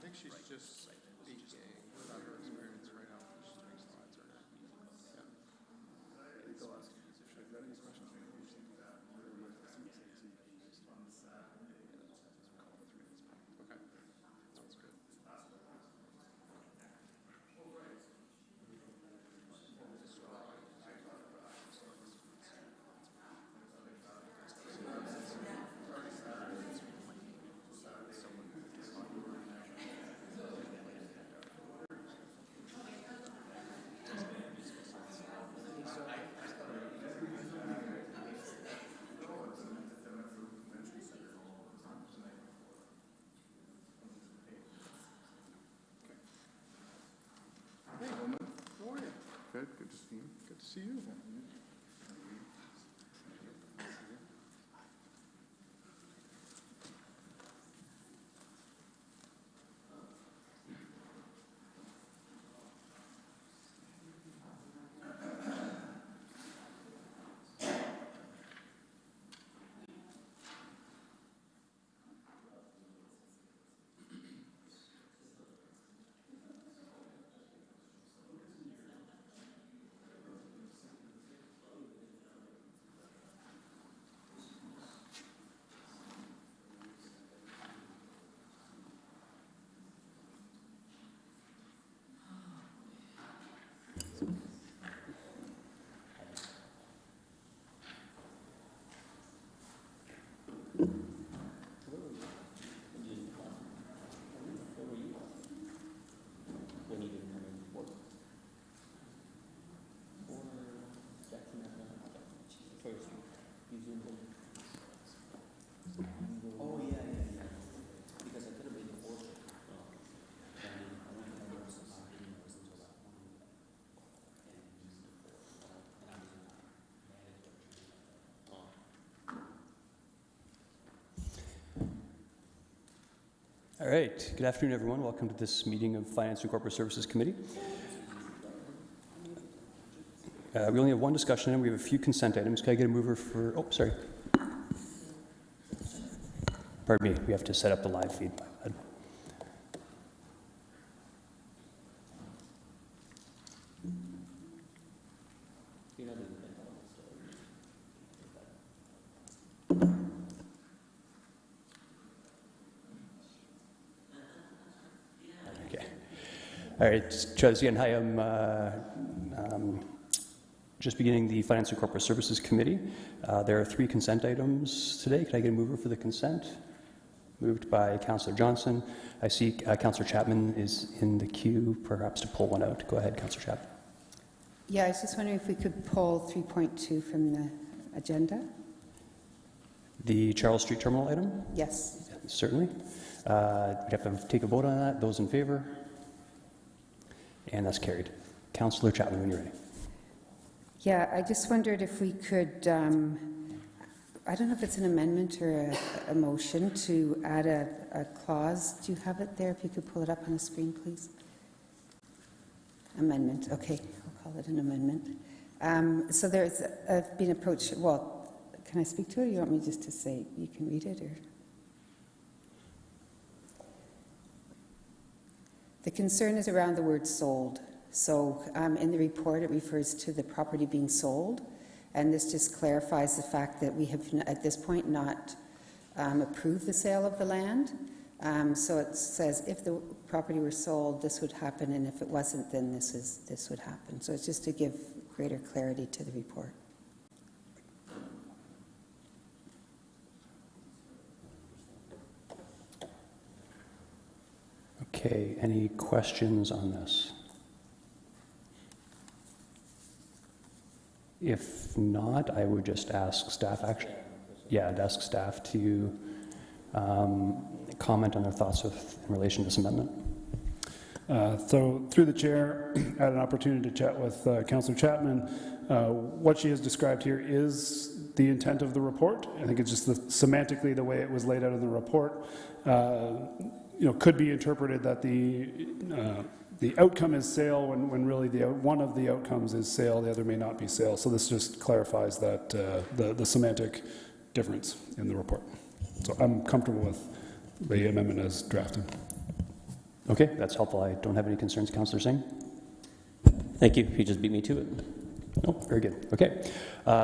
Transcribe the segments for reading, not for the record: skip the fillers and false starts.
think she's just speaking about her experience right now. She's doing slides right now. Yeah. I think they'll ask if you've got any questions. Okay. Sounds good. Hey, Bowman. How are you? Good. Good to see you. Good to see you. Oh, yeah. Because I could have made the fourth. All right. Good afternoon, everyone. Welcome to this meeting of Finance and Corporate Services Committee. We only have one discussion item. We have a few consent items. Can I get a mover for... Oh, sorry. Pardon me. We have to set up the live feed. Okay. All right. Try this again. Hi, I'm just beginning the Finance and Corporate Services Committee. There are 3 consent items today. Can I get a mover for the consent? Moved by Councillor Johnson. I see Councillor Chapman is in the queue, perhaps to pull one out. Go ahead, Councillor Chapman. Yeah, I was just wondering if we could pull 3.2 from the agenda. The Charles Street Terminal item? Yes. Yeah, certainly. We'd have to take a vote on that. Those in favour? And that's carried. Councillor Chapman, when you're ready. Yeah, I just wondered if we could, I don't know if it's an amendment or a motion to add a clause. Do you have it there? If you could pull it up on the screen, please. Amendment. Okay, I'll call it an amendment. So there's been approached. Well, can I speak to it? Or you want me just to say you can read it, or? The concern is around the word sold. So in the report, it refers to the property being sold, and this just clarifies the fact that we have, at this point, not approved the sale of the land. So it says if the property were sold, this would happen, and if it wasn't, then this would happen. So it's just to give greater clarity to the report. Okay, any questions on this? If not, I would just ask staff I'd ask staff to comment on their thoughts in relation to this amendment. So through the chair, I had an opportunity to chat with Councillor Chapman. What she has described here is the intent of the report. I think it's just semantically the way it was laid out in the report. Could be interpreted that the outcome is sale when really one of the outcomes is sale, the other may not be sale. So this just clarifies that the semantic difference in the report. So I'm comfortable with the amendment as drafted. Okay, that's helpful. I don't have any concerns. Councillor Singh? Thank you. You just beat me to it. No, very good. Okay,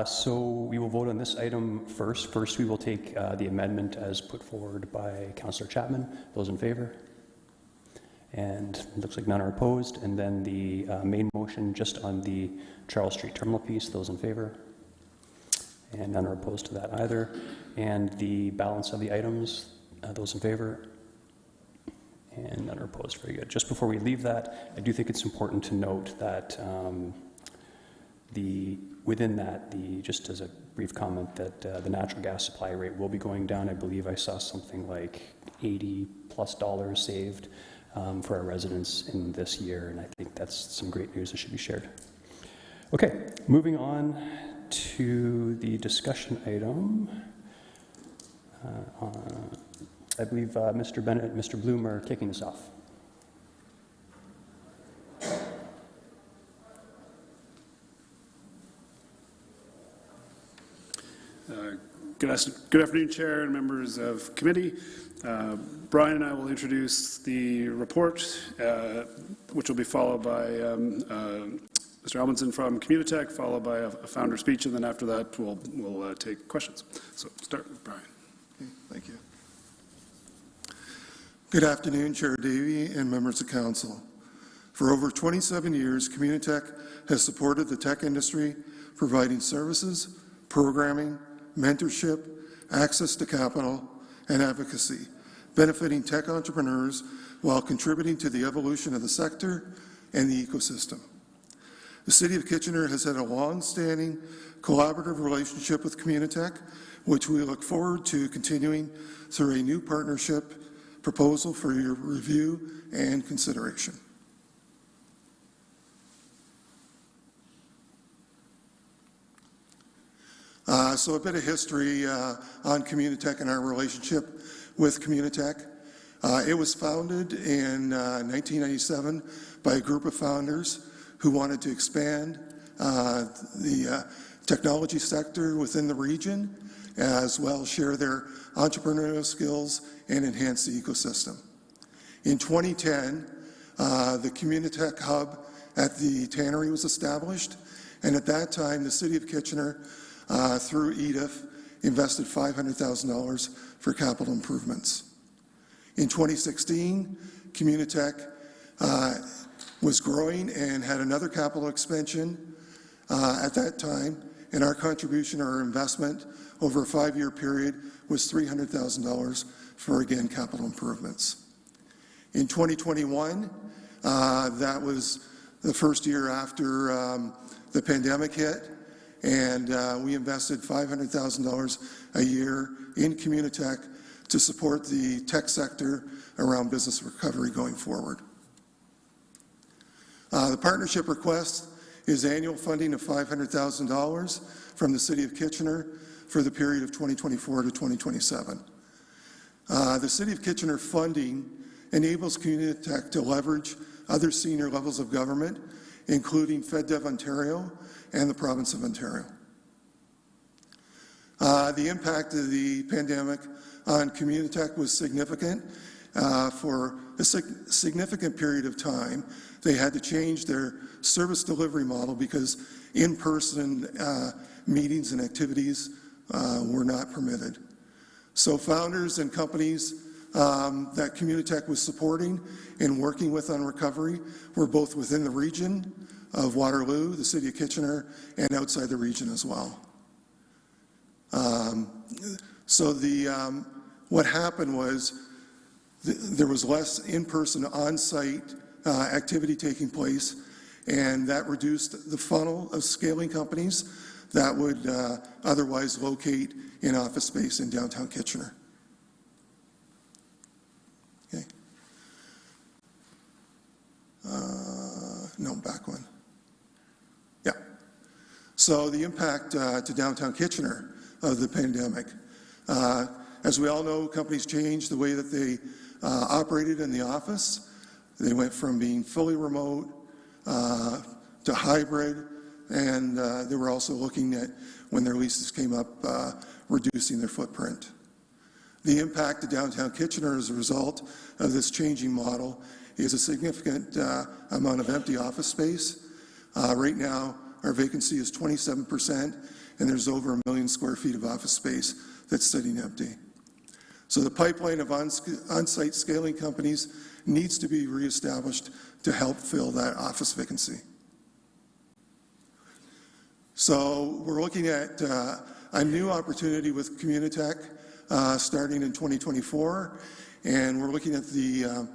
so we will vote on this item first. First, we will take the amendment as put forward by Councillor Chapman. Those in favor? And it looks like none are opposed. And then the main motion just on the Charles Street Terminal piece. Those in favor? And none are opposed to that either. And the balance of the items, those in favor? And none are opposed. Very good. Just before we leave that, I do think it's important to note that within that, just as a brief comment, that the natural gas supply rate will be going down. I believe I saw something like $80+ saved for our residents in this year, and I think that's some great news that should be shared. Okay, moving on to the discussion item. I believe Mr. Bennett and Mr. Bloom are kicking us off. Good afternoon, Chair and members of committee. Brian and I will introduce the report, which will be followed by Mr. Elmanson from Communitech, followed by a founder speech, and then after that we'll take questions. So start with Brian. Okay, thank you. Good afternoon, Chair Davey and members of council. For over 27 years, Communitech has supported the tech industry, providing services, programming, mentorship, access to capital, and advocacy, benefiting tech entrepreneurs while contributing to the evolution of the sector and the ecosystem. The City of Kitchener has had a long-standing collaborative relationship with Communitech, which we look forward to continuing through a new partnership proposal for your review and consideration. So a bit of history on Communitech and our relationship with Communitech. It was founded in 1997 by a group of founders who wanted to expand the technology sector within the region, as well as share their entrepreneurial skills and enhance the ecosystem. In 2010, the Communitech Hub at the Tannery was established, and at that time, the City of Kitchener, through EDIF, invested $500,000 for capital improvements. In 2016, Communitech was growing and had another capital expansion at that time, and our contribution or investment over a 5-year period was $300,000 for, again, capital improvements. In 2021, that was the first year after the pandemic hit, and we invested $500,000 a year in Communitech to support the tech sector around business recovery going forward. The partnership request is annual funding of $500,000 from the City of Kitchener for the period of 2024 to 2027. The City of Kitchener funding enables Communitech to leverage other senior levels of government, including FedDev Ontario and the Province of Ontario. The impact of the pandemic on Communitech was significant. For a significant period of time, they had to change their service delivery model because in-person meetings and activities were not permitted. So founders and companies that Communitech was supporting and working with on recovery were both within the region of Waterloo, the City of Kitchener, and outside the region as well. What happened was there was less in-person on-site activity taking place, and that reduced the funnel of scaling companies that would otherwise locate in office space in downtown Kitchener. Okay. No, back one. Yeah. So the impact to downtown Kitchener of the pandemic. As we all know, companies changed the way that they operated in the office. They went from being fully remote to hybrid, and they were also looking at, when their leases came up, reducing their footprint. The impact to downtown Kitchener as a result of this changing model is a significant amount of empty office space. Right now, our vacancy is 27%, and there's over 1 million square feet of office space that's sitting empty. So the pipeline of on-site scaling companies needs to be reestablished to help fill that office vacancy. So we're looking at a new opportunity with Communitech starting in 2024, and we're looking at the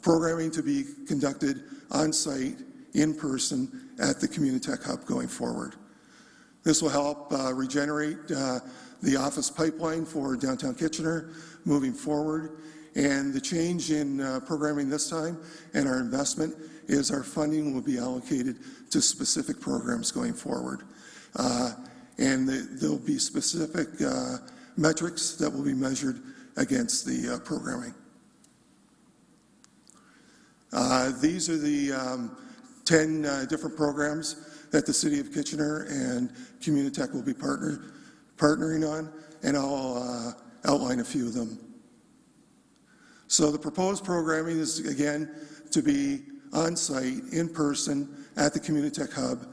programming to be conducted on-site, in person, at the Communitech Hub going forward. This will help regenerate the office pipeline for downtown Kitchener moving forward, and the change in programming this time and our investment is our funding will be allocated to specific programs going forward. And there'll be specific metrics that will be measured against the programming. These are the 10 different programs that the City of Kitchener and Communitech will be partnering on, and I'll outline a few of them. So the proposed programming is, again, to be on-site, in person, at the Communitech Hub,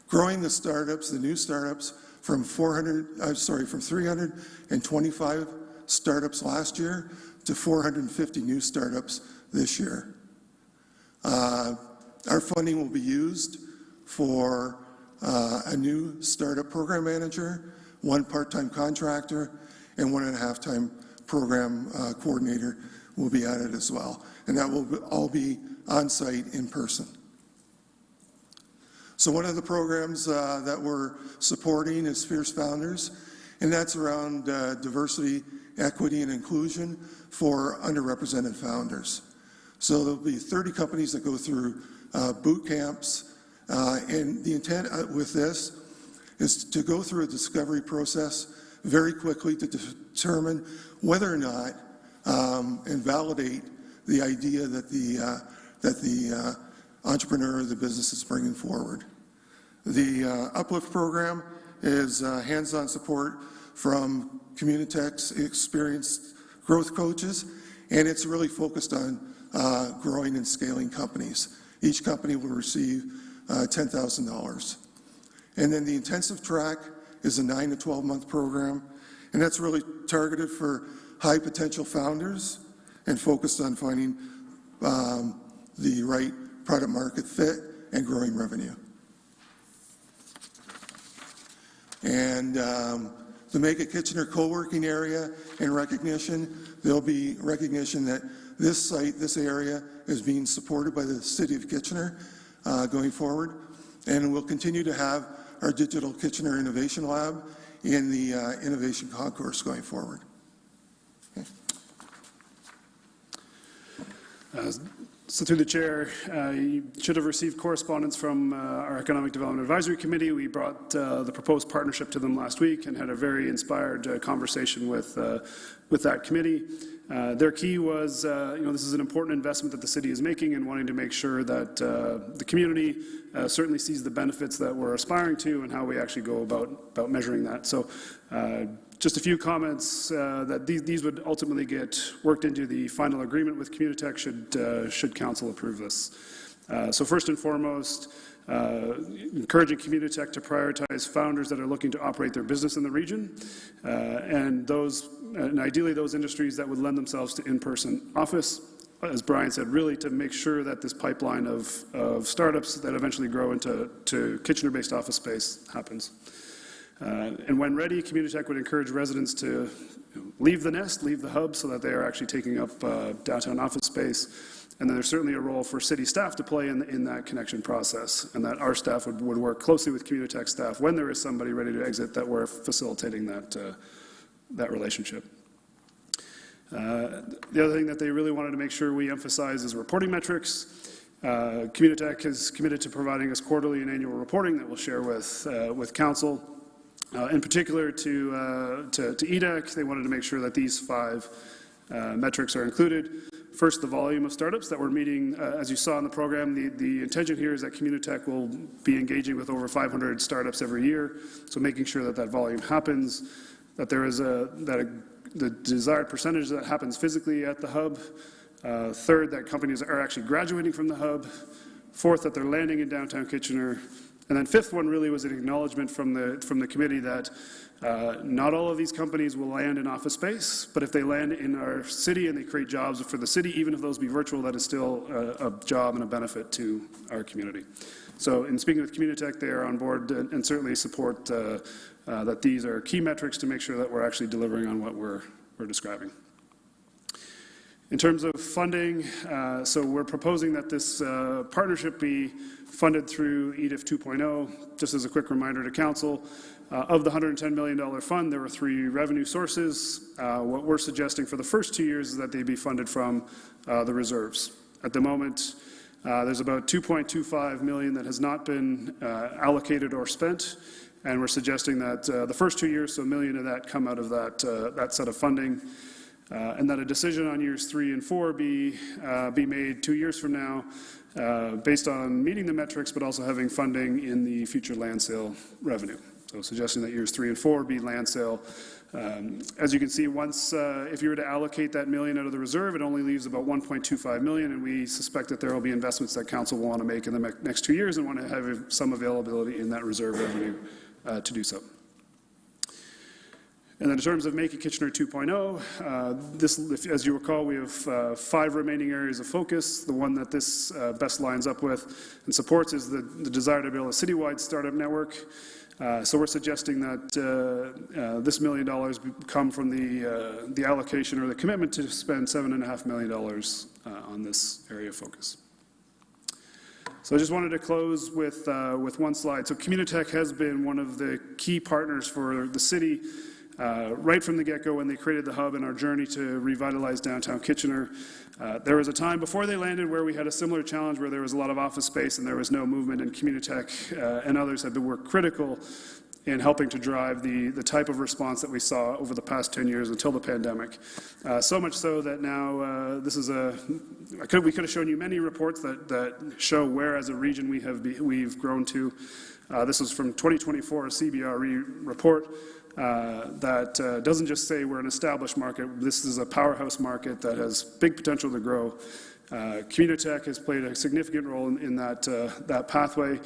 growing the startups, the new startups, from 325 startups last year to 450 new startups this year. Our funding will be used for a new startup program manager, 1 part-time contractor, and 1.5-time program coordinator will be added as well. And that will all be on-site, in person. So one of the programs that we're supporting is Fierce Founders, and that's around diversity, equity, and inclusion for underrepresented founders. So there'll be 30 companies that go through boot camps, and the intent with this is to go through a discovery process very quickly to determine whether or not and validate the idea that the entrepreneur or the business is bringing forward. The Uplift program is hands-on support from Communitech's experienced growth coaches, and it's really focused on growing and scaling companies. Each company will receive $10,000. And then the intensive track is a 9 to 12-month program, and that's really targeted for high potential founders and focused on finding the right product market fit and growing revenue. And the Make It Kitchener co-working area in recognition, there'll be recognition that this site, this area, is being supported by the City of Kitchener going forward. And we'll continue to have our Digital Kitchener Innovation Lab in the Innovation Concourse going forward. Okay. So through the chair, you should have received correspondence from our Economic Development Advisory Committee. We brought the proposed partnership to them last week and had a very inspired conversation with that committee. Their key was, this is an important investment that the city is making and wanting to make sure that the community certainly sees the benefits that we're aspiring to and how we actually go about measuring that. So just a few comments that these would ultimately get worked into the final agreement with Communitech should council approve this. So first and foremost, encouraging Communitech to prioritize founders that are looking to operate their business in the region, and ideally those industries that would lend themselves to in-person office. As Brian said, really to make sure that this pipeline of startups that eventually grow into Kitchener-based office space happens. And when ready, Communitech would encourage residents to leave the nest, leave the hub, so that they are actually taking up downtown office space. And then there's certainly a role for city staff to play in that connection process, and that our staff would work closely with Communitech staff when there is somebody ready to exit, that we're facilitating that relationship. The other thing that they really wanted to make sure we emphasize is reporting metrics. Communitech is committed to providing us quarterly and annual reporting that we'll share with council. In particular to EDAC, they wanted to make sure that these 5 metrics are included. First, the volume of startups that we're meeting. As you saw in the program, the intention here is that Communitech will be engaging with over 500 startups every year, so making sure that volume happens, that there is the desired percentage that happens physically at the hub, Third, that companies are actually graduating from the hub. Fourth, that they're landing in downtown Kitchener. And then fifth one really was an acknowledgement from the committee that not all of these companies will land in office space, but if they land in our city and they create jobs for the city, even if those be virtual, that is still a job and a benefit to our community. So in speaking with Communitech, they are on board and certainly support that these are key metrics to make sure that we're actually delivering on what we're describing. In terms of funding, so we're proposing that this partnership be funded through EDIF 2.0. Just as a quick reminder to council, of the $110 million fund, there were 3 revenue sources. What we're suggesting for the first 2 years is that they be funded from the reserves. At the moment, there's about $2.25 million that has not been allocated or spent, and we're suggesting that the first 2 years, so $1 million of that come out of that set of funding. And that a decision on years 3 and 4 be made 2 years from now based on meeting the metrics, but also having funding in the future land sale revenue. So suggesting that years 3 and 4 be land sale. As you can see, once, if you were to allocate that $1 million out of the reserve, it only leaves about $1.25 million, and we suspect that there will be investments that council will want to make in the next 2 years and want to have some availability in that reserve revenue to do so. And then in terms of Make It Kitchener 2.0, as you recall, we have 5 remaining areas of focus. The one that this best lines up with and supports is the desire to build a citywide startup network. So we're suggesting that this $1 million come from the allocation or the commitment to spend $7.5 million on this area of focus. So I just wanted to close with one slide. So Communitech has been one of the key partners for the city right from the get-go when they created the hub and our journey to revitalize downtown Kitchener. There was a time before they landed where we had a similar challenge where there was a lot of office space and there was no movement, and Communitech and others had to work critical in helping to drive the type of response that we saw over the past 10 years until the pandemic. So much so that now this is we could have shown you many reports that show where as a region we've grown to. This is from 2024, a CBRE report. That doesn't just say we're an established market. This is a powerhouse market that has big potential to grow. Communitech has played a significant role in that pathway.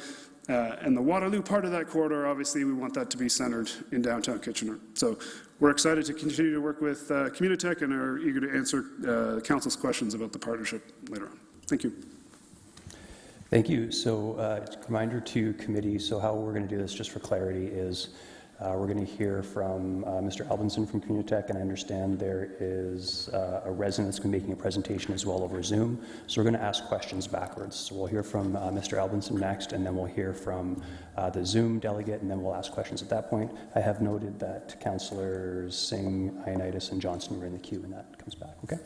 And the Waterloo part of that corridor, obviously, we want that to be centered in downtown Kitchener. So we're excited to continue to work with Communitech and are eager to answer council's questions about the partnership later on. Thank you. Thank you. So reminder to committee, so how we're going to do this, just for clarity, is we're going to hear from Mr. Albinson from Communitech, and I understand there is a resident that's going to be making a presentation as well over Zoom. So we're going to ask questions backwards. So we'll hear from Mr. Albinson next, and then we'll hear from the Zoom delegate, and then we'll ask questions at that point. I have noted that Councillors Singh, Ioannidis, and Johnson were in the queue when that comes back. Okay?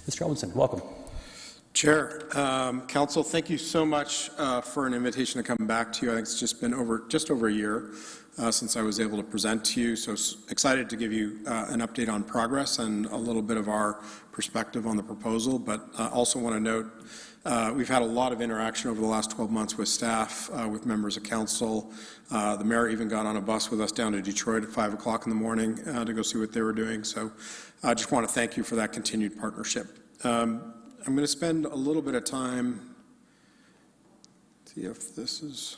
Mr. Albinson, welcome. Chair, Council, thank you so much for an invitation to come back to you. I think it's just been just over a year since I was able to present to you, so excited to give you an update on progress and a little bit of our perspective on the proposal, but also want to note we've had a lot of interaction over the last 12 months with staff, with members of council. The mayor even got on a bus with us down to Detroit at 5 o'clock in the morning to go see what they were doing, so I just want to thank you for that continued partnership. I'm going to spend a little bit of time, see if this is,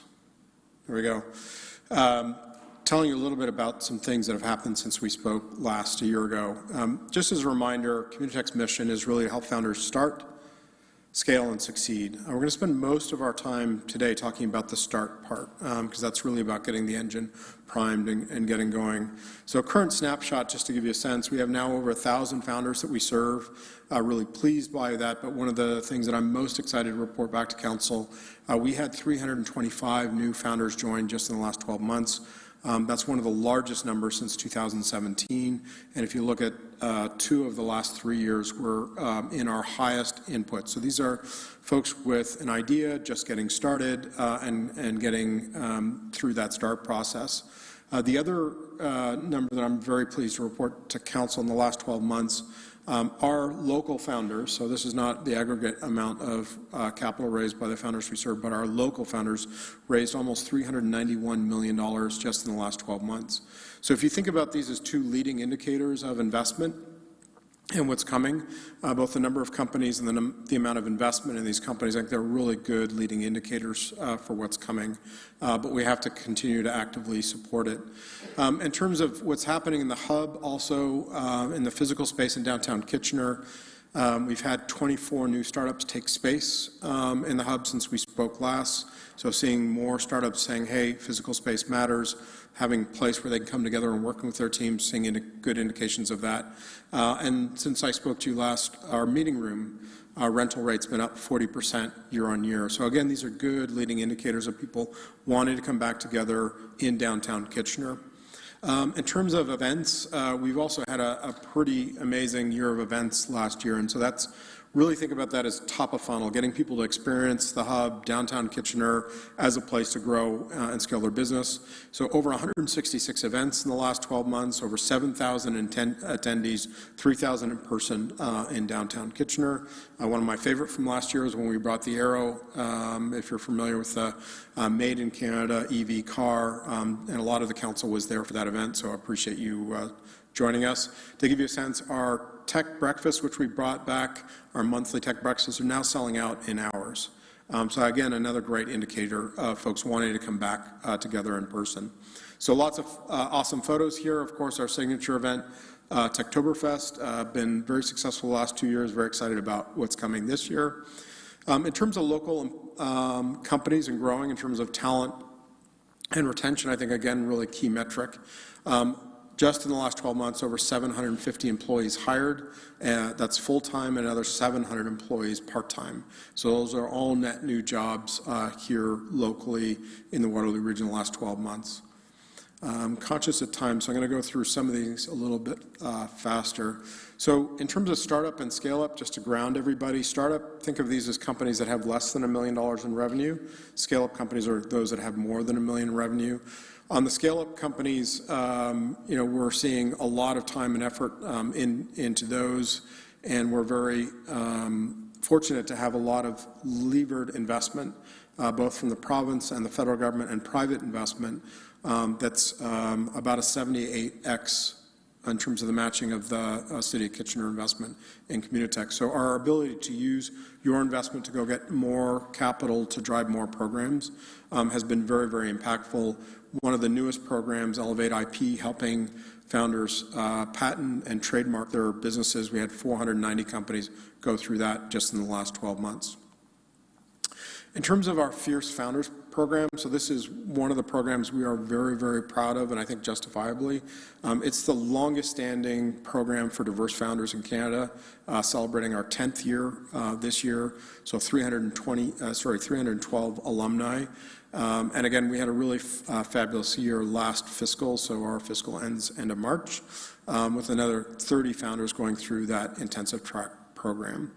there we go, telling you a little bit about some things that have happened since we spoke last a year ago. Just as a reminder, Communitech's mission is really to help founders start, scale, and succeed. We're going to spend most of our time today talking about the start part, because that's really about getting the engine primed and getting going. So current snapshot, just to give you a sense, we have now over 1,000 founders that we serve. Really pleased by that, but one of the things that I'm most excited to report back to council, we had 325 new founders join just in the last 12 months. That's one of the largest numbers since 2017, and if you look at 2 of the last 3 years, we're in our highest input. So these are folks with an idea, just getting started, and getting through that start process. The other number that I'm very pleased to report to council in the last 12 months, our local founders, so this is not the aggregate amount of capital raised by the founders we serve, but our local founders raised almost $391 million just in the last 12 months. So if you think about these as 2 leading indicators of investment, and what's coming, both the number of companies and the amount of investment in these companies. I think they're really good leading indicators for what's coming, but we have to continue to actively support it. In terms of what's happening in the hub, also in the physical space in downtown Kitchener, we've had 24 new startups take space in the hub since we spoke last. So seeing more startups saying, hey, physical space matters, having a place where they can come together and working with their teams, seeing good indications of that. And since I spoke to you last, our meeting room rental rate's been up 40% year on year. So again, these are good leading indicators of people wanting to come back together in downtown Kitchener. In terms of events, we've also had a pretty amazing year of events last year, and so that's really think about that as top of funnel, getting people to experience the hub, downtown Kitchener, as a place to grow and scale their business. So over 166 events in the last 12 months, over 7,000 attendees, 3,000 in person in downtown Kitchener. One of my favorite from last year is when we brought the Aero, if you're familiar with the Made in Canada EV car, and a lot of the council was there for that event, so I appreciate you joining us. To give you a sense, our tech breakfast, which we brought back, our monthly tech breakfasts, are now selling out in hours. So again, another great indicator of folks wanting to come back together in person. So lots of awesome photos here. Of course, our signature event, Techtoberfest, been very successful the last 2 years. Very excited about what's coming this year. In terms of local companies and growing in terms of talent and retention, I think, again, really key metric. Just in the last 12 months, over 750 employees hired. That's full-time, and another 700 employees part-time. So those are all net new jobs here locally in the Waterloo region in the last 12 months. I'm conscious of time, so I'm going to go through some of these a little bit faster. So in terms of startup and scale-up, just to ground everybody, startup, think of these as companies that have less than $1 million in revenue. Scale-up companies are those that have more than $1 million in revenue. On the scale-up companies, we're seeing a lot of time and effort into those, and we're very fortunate to have a lot of levered investment, both from the province and the federal government, and private investment that's about a 78x in terms of the matching of the City of Kitchener investment in Communitech. So our ability to use your investment to go get more capital to drive more programs has been very, very impactful. One of the newest programs, Elevate IP, helping founders patent and trademark their businesses. We had 490 companies go through that just in the last 12 months. In terms of our Fierce Founders program, so this is one of the programs we are very, very proud of, and I think justifiably. It's the longest standing program for diverse founders in Canada, celebrating our 10th year this year, so 312 alumni. And again, we had a really fabulous year last fiscal, so our fiscal ends end of March, with another 30 founders going through that intensive track program.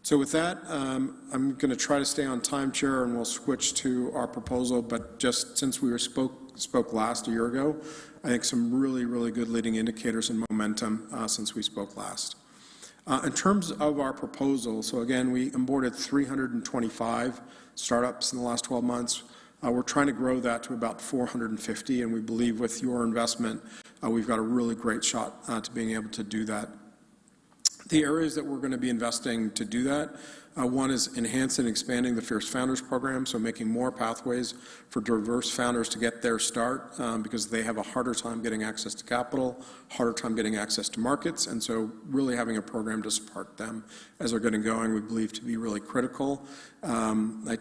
So with that, I'm going to try to stay on time, Chair, and we'll switch to our proposal. But just since we spoke last a year ago, I think some really, really good leading indicators and momentum since we spoke last. In terms of our proposal, so again, we onboarded 325 startups in the last 12 months. We're trying to grow that to about 450, and we believe with your investment, we've got a really great shot to being able to do that. The areas that we're going to be investing to do that, one is enhancing and expanding the Fierce Founders program, so making more pathways for diverse founders to get their start because they have a harder time getting access to capital, harder time getting access to markets, and so really having a program to support them as they're getting going, we believe to be really critical. I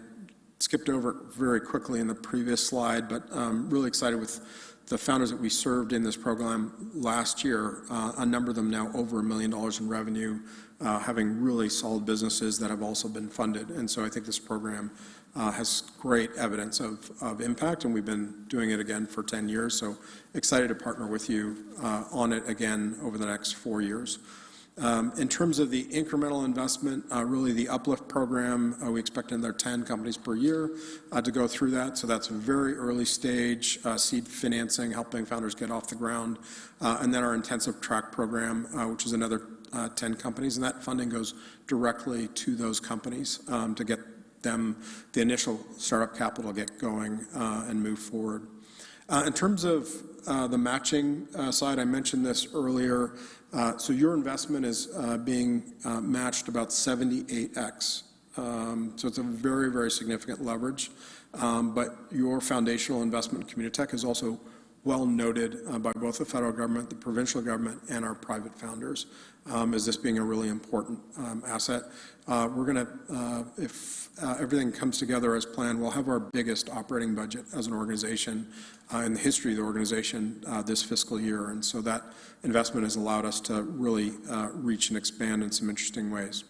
skipped over it very quickly in the previous slide, but I'm really excited with the founders that we served in this program last year, a number of them now over $1 million in revenue, having really solid businesses that have also been funded. And so I think this program has great evidence of impact, and we've been doing it again for 10 years. So excited to partner with you on it again over the next 4 years. In terms of the incremental investment, really the Uplift program, we expect another 10 companies per year to go through that. So that's a very early stage seed financing, helping founders get off the ground. And then our intensive track program, which is another 10 companies. And that funding goes directly to those companies to get them the initial startup capital to get going and move forward. In terms of the matching side, I mentioned this earlier. So your investment is being matched about 78x. So it's a very, very significant leverage. But your foundational investment in Communitech is also well noted by both the federal government, the provincial government, and our private founders, as this being a really important asset. We're going to, if everything comes together as planned, we'll have our biggest operating budget as an organization in the history of the organization this fiscal year. And so that investment has allowed us to really reach and expand in some interesting ways.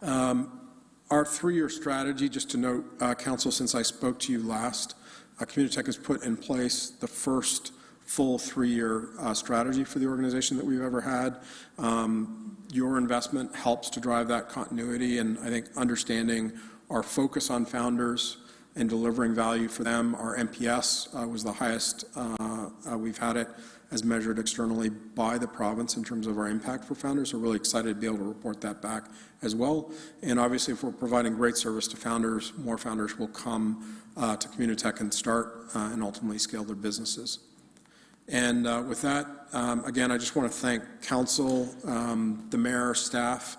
Our three-year strategy, just to note, Council, since I spoke to you last, Communitech has put in place the first full three-year strategy for the organization that we've ever had. Your investment helps to drive that continuity, and I think understanding our focus on founders and delivering value for them. Our NPS was the highest we've had it as measured externally by the province in terms of our impact for founders. We're really excited to be able to report that back as well. And obviously, if we're providing great service to founders, more founders will come to Communitech and start and ultimately scale their businesses. And with that, again, I just want to thank Council, the Mayor, staff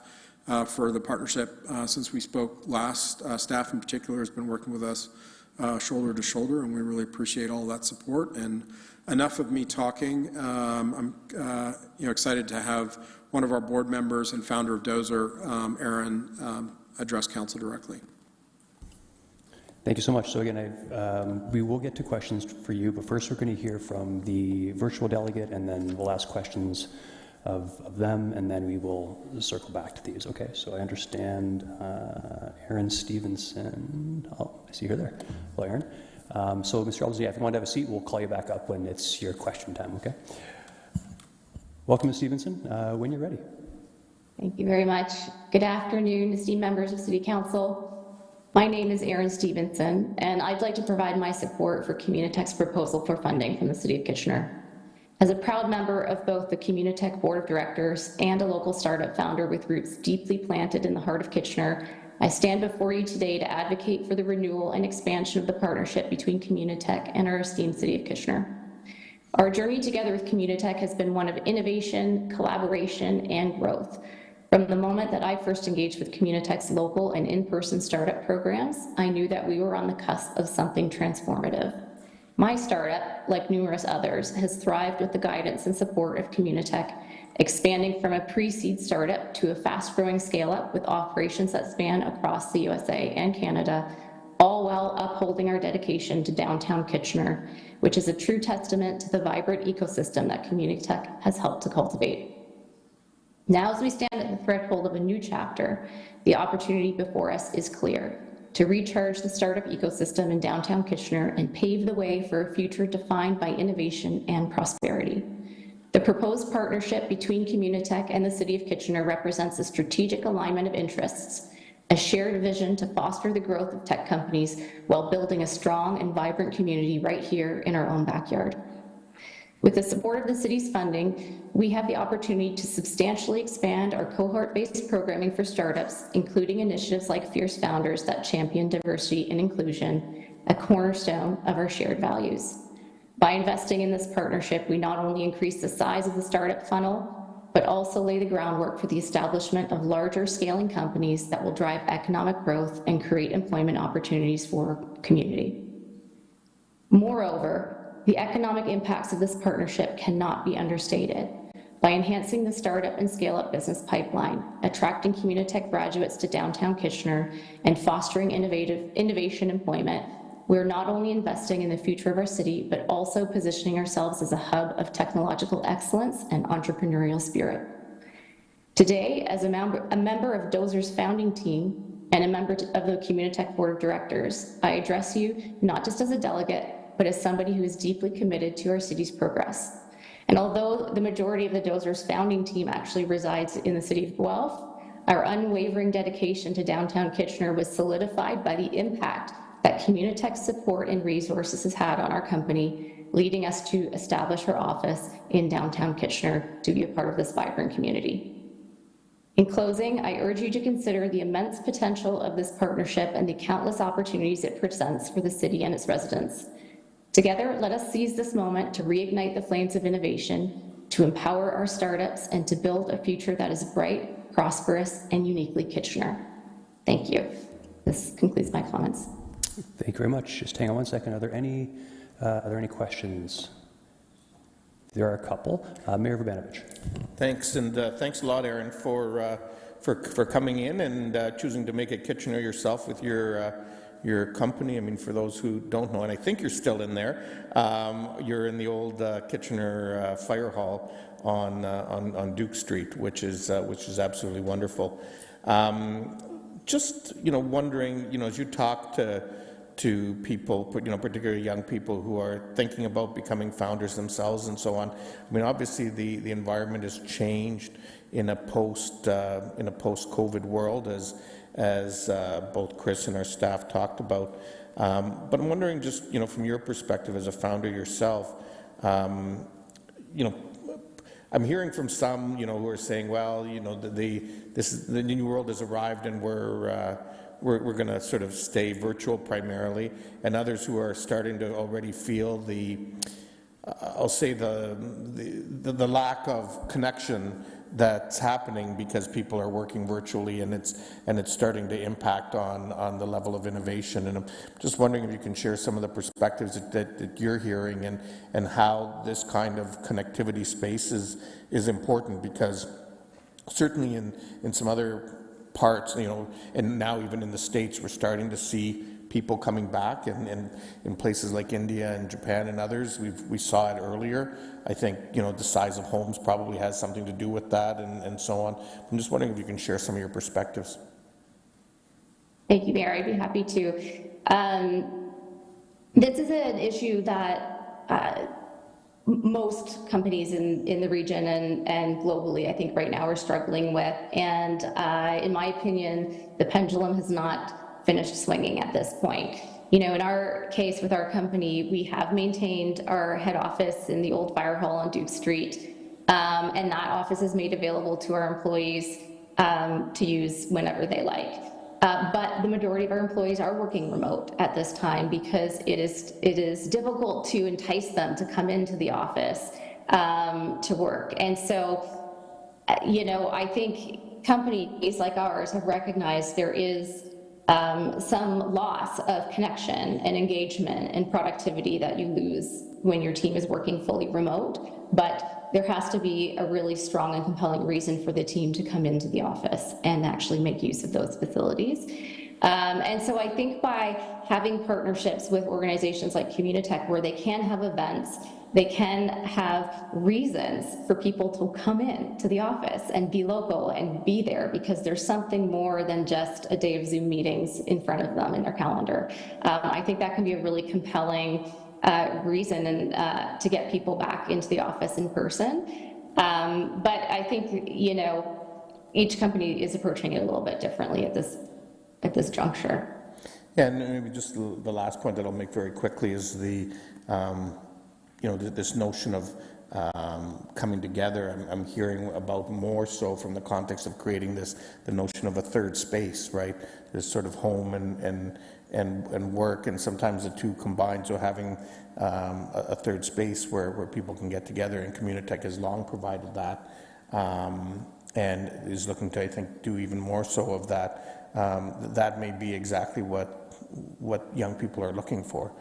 for the partnership since we spoke last. Staff in particular has been working with us shoulder to shoulder, and we really appreciate all that support. And enough of me talking. I'm excited to have one of our board members and founder of Dozer, Aaron, address Council directly. Thank you so much. So again, we will get to questions for you, but first we're going to hear from the virtual delegate, and then we'll ask questions of them, and then we will circle back to these. Okay, so I understand Aaron Stevenson. Oh, I see her there. Hello, Aaron. So Mr. Elder, if you want to have a seat, we'll call you back up when it's your question time, okay? Welcome, Ms. Stevenson. When you're ready. Thank you very much. Good afternoon, esteemed members of City Council. My name is Aaron Stevenson, and I'd like to provide my support for Communitech's proposal for funding from the City of Kitchener. As a proud member of both the Communitech Board of Directors and a local startup founder with roots deeply planted in the heart of Kitchener, I stand before you today to advocate for the renewal and expansion of the partnership between Communitech and our esteemed City of Kitchener. Our journey together with Communitech has been one of innovation, collaboration, and growth. From the moment that I first engaged with Communitech's local and in-person startup programs, I knew that we were on the cusp of something transformative. My startup, like numerous others, has thrived with the guidance and support of Communitech, expanding from a pre-seed startup to a fast-growing scale-up with operations that span across the USA and Canada, all while upholding our dedication to downtown Kitchener, which is a true testament to the vibrant ecosystem that Communitech has helped to cultivate. Now, as we stand at the threshold of a new chapter, the opportunity before us is clear: to recharge the startup ecosystem in downtown Kitchener and pave the way for a future defined by innovation and prosperity. The proposed partnership between Communitech and the City of Kitchener represents a strategic alignment of interests, a shared vision to foster the growth of tech companies while building a strong and vibrant community right here in our own backyard. With the support of the city's funding, we have the opportunity to substantially expand our cohort-based programming for startups, including initiatives like Fierce Founders that champion diversity and inclusion, a cornerstone of our shared values. By investing in this partnership, we not only increase the size of the startup funnel, but also lay the groundwork for the establishment of larger scaling companies that will drive economic growth and create employment opportunities for our community. Moreover, the economic impacts of this partnership cannot be understated. By enhancing the startup and scale-up business pipeline, attracting Communitech graduates to downtown Kitchener, and fostering innovation employment, we're not only investing in the future of our city, but also positioning ourselves as a hub of technological excellence and entrepreneurial spirit. Today, as a member of Dozer's founding team and a member of the Communitech Board of Directors, I address you not just as a delegate, but as somebody who is deeply committed to our city's progress. And although the majority of the Dozer's founding team actually resides in the city of Guelph, our unwavering dedication to downtown Kitchener was solidified by the impact that Communitech's support and resources has had on our company, leading us to establish our office in downtown Kitchener to be a part of this vibrant community. In closing, I urge you to consider the immense potential of this partnership and the countless opportunities it presents for the city and its residents. Together, let us seize this moment to reignite the flames of innovation, to empower our startups, and to build a future that is bright, prosperous, and uniquely Kitchener. Thank you. This concludes my comments. Thank you very much. Just hang on one second. Are there any questions? There are a couple. Mayor Vrbanovich. Thanks, and thanks a lot, Aaron, for coming in and choosing to make it Kitchener yourself with your company. I mean, for those who don't know, and I think you're still in there, you're in the old Kitchener Fire Hall on Duke Street, which is absolutely wonderful. Just wondering, as you talk to people, particularly young people who are thinking about becoming founders themselves and so on. I mean, obviously the environment has changed in a post-COVID world, as both Chris and our staff talked about. But I'm wondering, just from your perspective as a founder yourself, I'm hearing from some, who are saying, well, the new world has arrived and we're going to sort of stay virtual primarily, and others who are starting to already feel I'll say the lack of connection that's happening because people are working virtually, and it's starting to impact on the level of innovation. And I'm just wondering if you can share some of the perspectives that you're hearing and how this kind of connectivity space is important, because certainly in some other parts, and now even in the States, we're starting to see people coming back, and in places like India and Japan and others, we saw it earlier. I think, the size of homes probably has something to do with that, and so on. I'm just wondering if you can share some of your perspectives. Thank you, Mayor. I'd be happy to. This is an issue that most companies in the region and globally, I think right now, are struggling with. And in my opinion, the pendulum has not finished swinging at this point. In our case with our company, we have maintained our head office in the old fire hall on Duke Street, and that office is made available to our employees to use whenever they like. But the majority of our employees are working remote at this time because it is difficult to entice them to come into the office to work. And so, I think companies like ours have recognized there is some loss of connection and engagement and productivity that you lose when your team is working fully remote. But there has to be a really strong and compelling reason for the team to come into the office and actually make use of those facilities. And so I think by having partnerships with organizations like Communitech, where they can have events, they can have reasons for people to come in to the office and be local and be there, because there's something more than just a day of Zoom meetings in front of them in their calendar. I think that can be a really compelling reason and to get people back into the office in person. But I think, each company is approaching it a little bit differently at this juncture. Yeah, and maybe just the last point that I'll make very quickly is this notion of coming together. I'm hearing about more so from the context of creating the notion of a third space, right? This sort of home and work, and sometimes the two combined. So having a third space where people can get together, and Communitech has long provided that, and is looking to, I think, do even more so of that. That may be exactly what young people are looking for,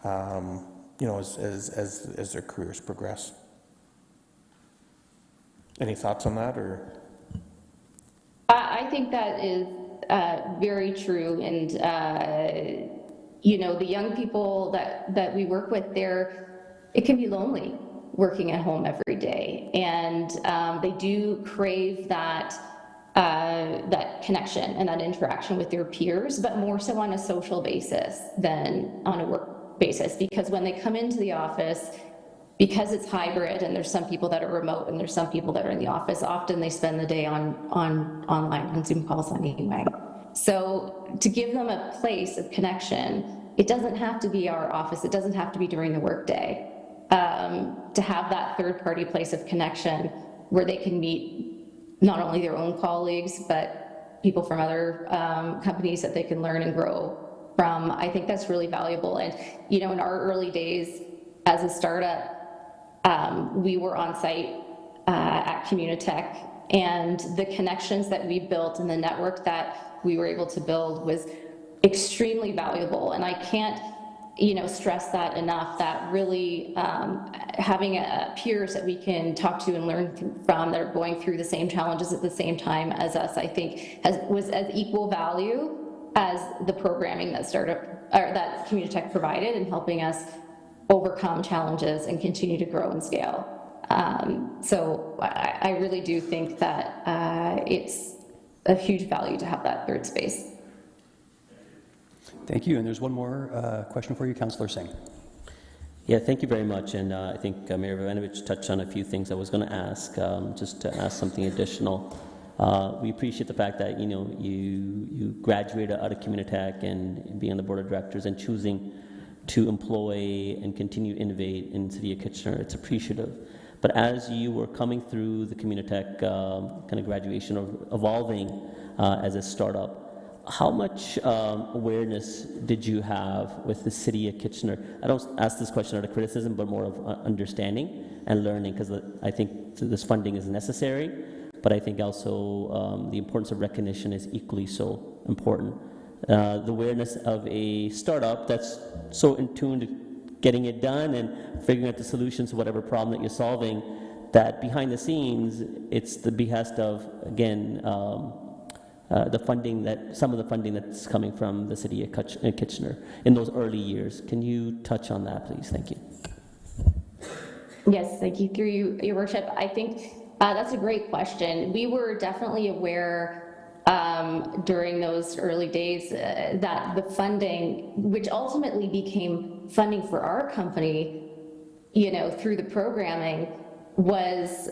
as their careers progress. Any thoughts on that, or? I think that is very true, and the young people that we work with, it can be lonely working at home every day, and they do crave that connection and that interaction with their peers, but more so on a social basis than on a work basis, because when they come into the office, because it's hybrid and there's some people that are remote and there's some people that are in the office, often they spend the day online on Zoom calls anyway. So to give them a place of connection, it doesn't have to be our office, it doesn't have to be during the workday, to have that third-party place of connection where they can meet not only their own colleagues, but people from other companies that they can learn and grow from. I think that's really valuable. And, you know, in our early days as a startup, we were on site at Communitech, and the connections that we built and the network that we were able to build was extremely valuable. And I can't, you know, stress that enough, that really having peers that we can talk to and learn from that are going through the same challenges at the same time as us, I think was as equal value as the programming that that Communitech provided in helping us overcome challenges and continue to grow and scale. So I really do think that it's a huge value to have that third space. Thank you. And there's one more question for you, Councillor Singh. Yeah, thank you very much. And I think Mayor Ivanovich touched on a few things I was going to ask, just to ask something additional. We appreciate the fact that, you know, you graduated out of Communitech and being on the board of directors and choosing to employ and continue to innovate in the City of Kitchener. It's appreciative. But as you were coming through the Communitech kind of graduation, or evolving as a startup, how much awareness did you have with the City of Kitchener? I don't ask this question out of criticism, but more of understanding and learning, because I think this funding is necessary, but I think also the importance of recognition is equally so important. The awareness of a startup that's so in tune to getting it done and figuring out the solutions to whatever problem that you're solving, that behind the scenes, it's the behest of, again, the funding some of the funding that's coming from the City of Kitchener in those early years. Can you touch on that, please? Thank you. Yes, thank you. Through your worship, I think that's a great question. We were definitely aware during those early days that the funding, which ultimately became funding for our company, you know, through the programming, was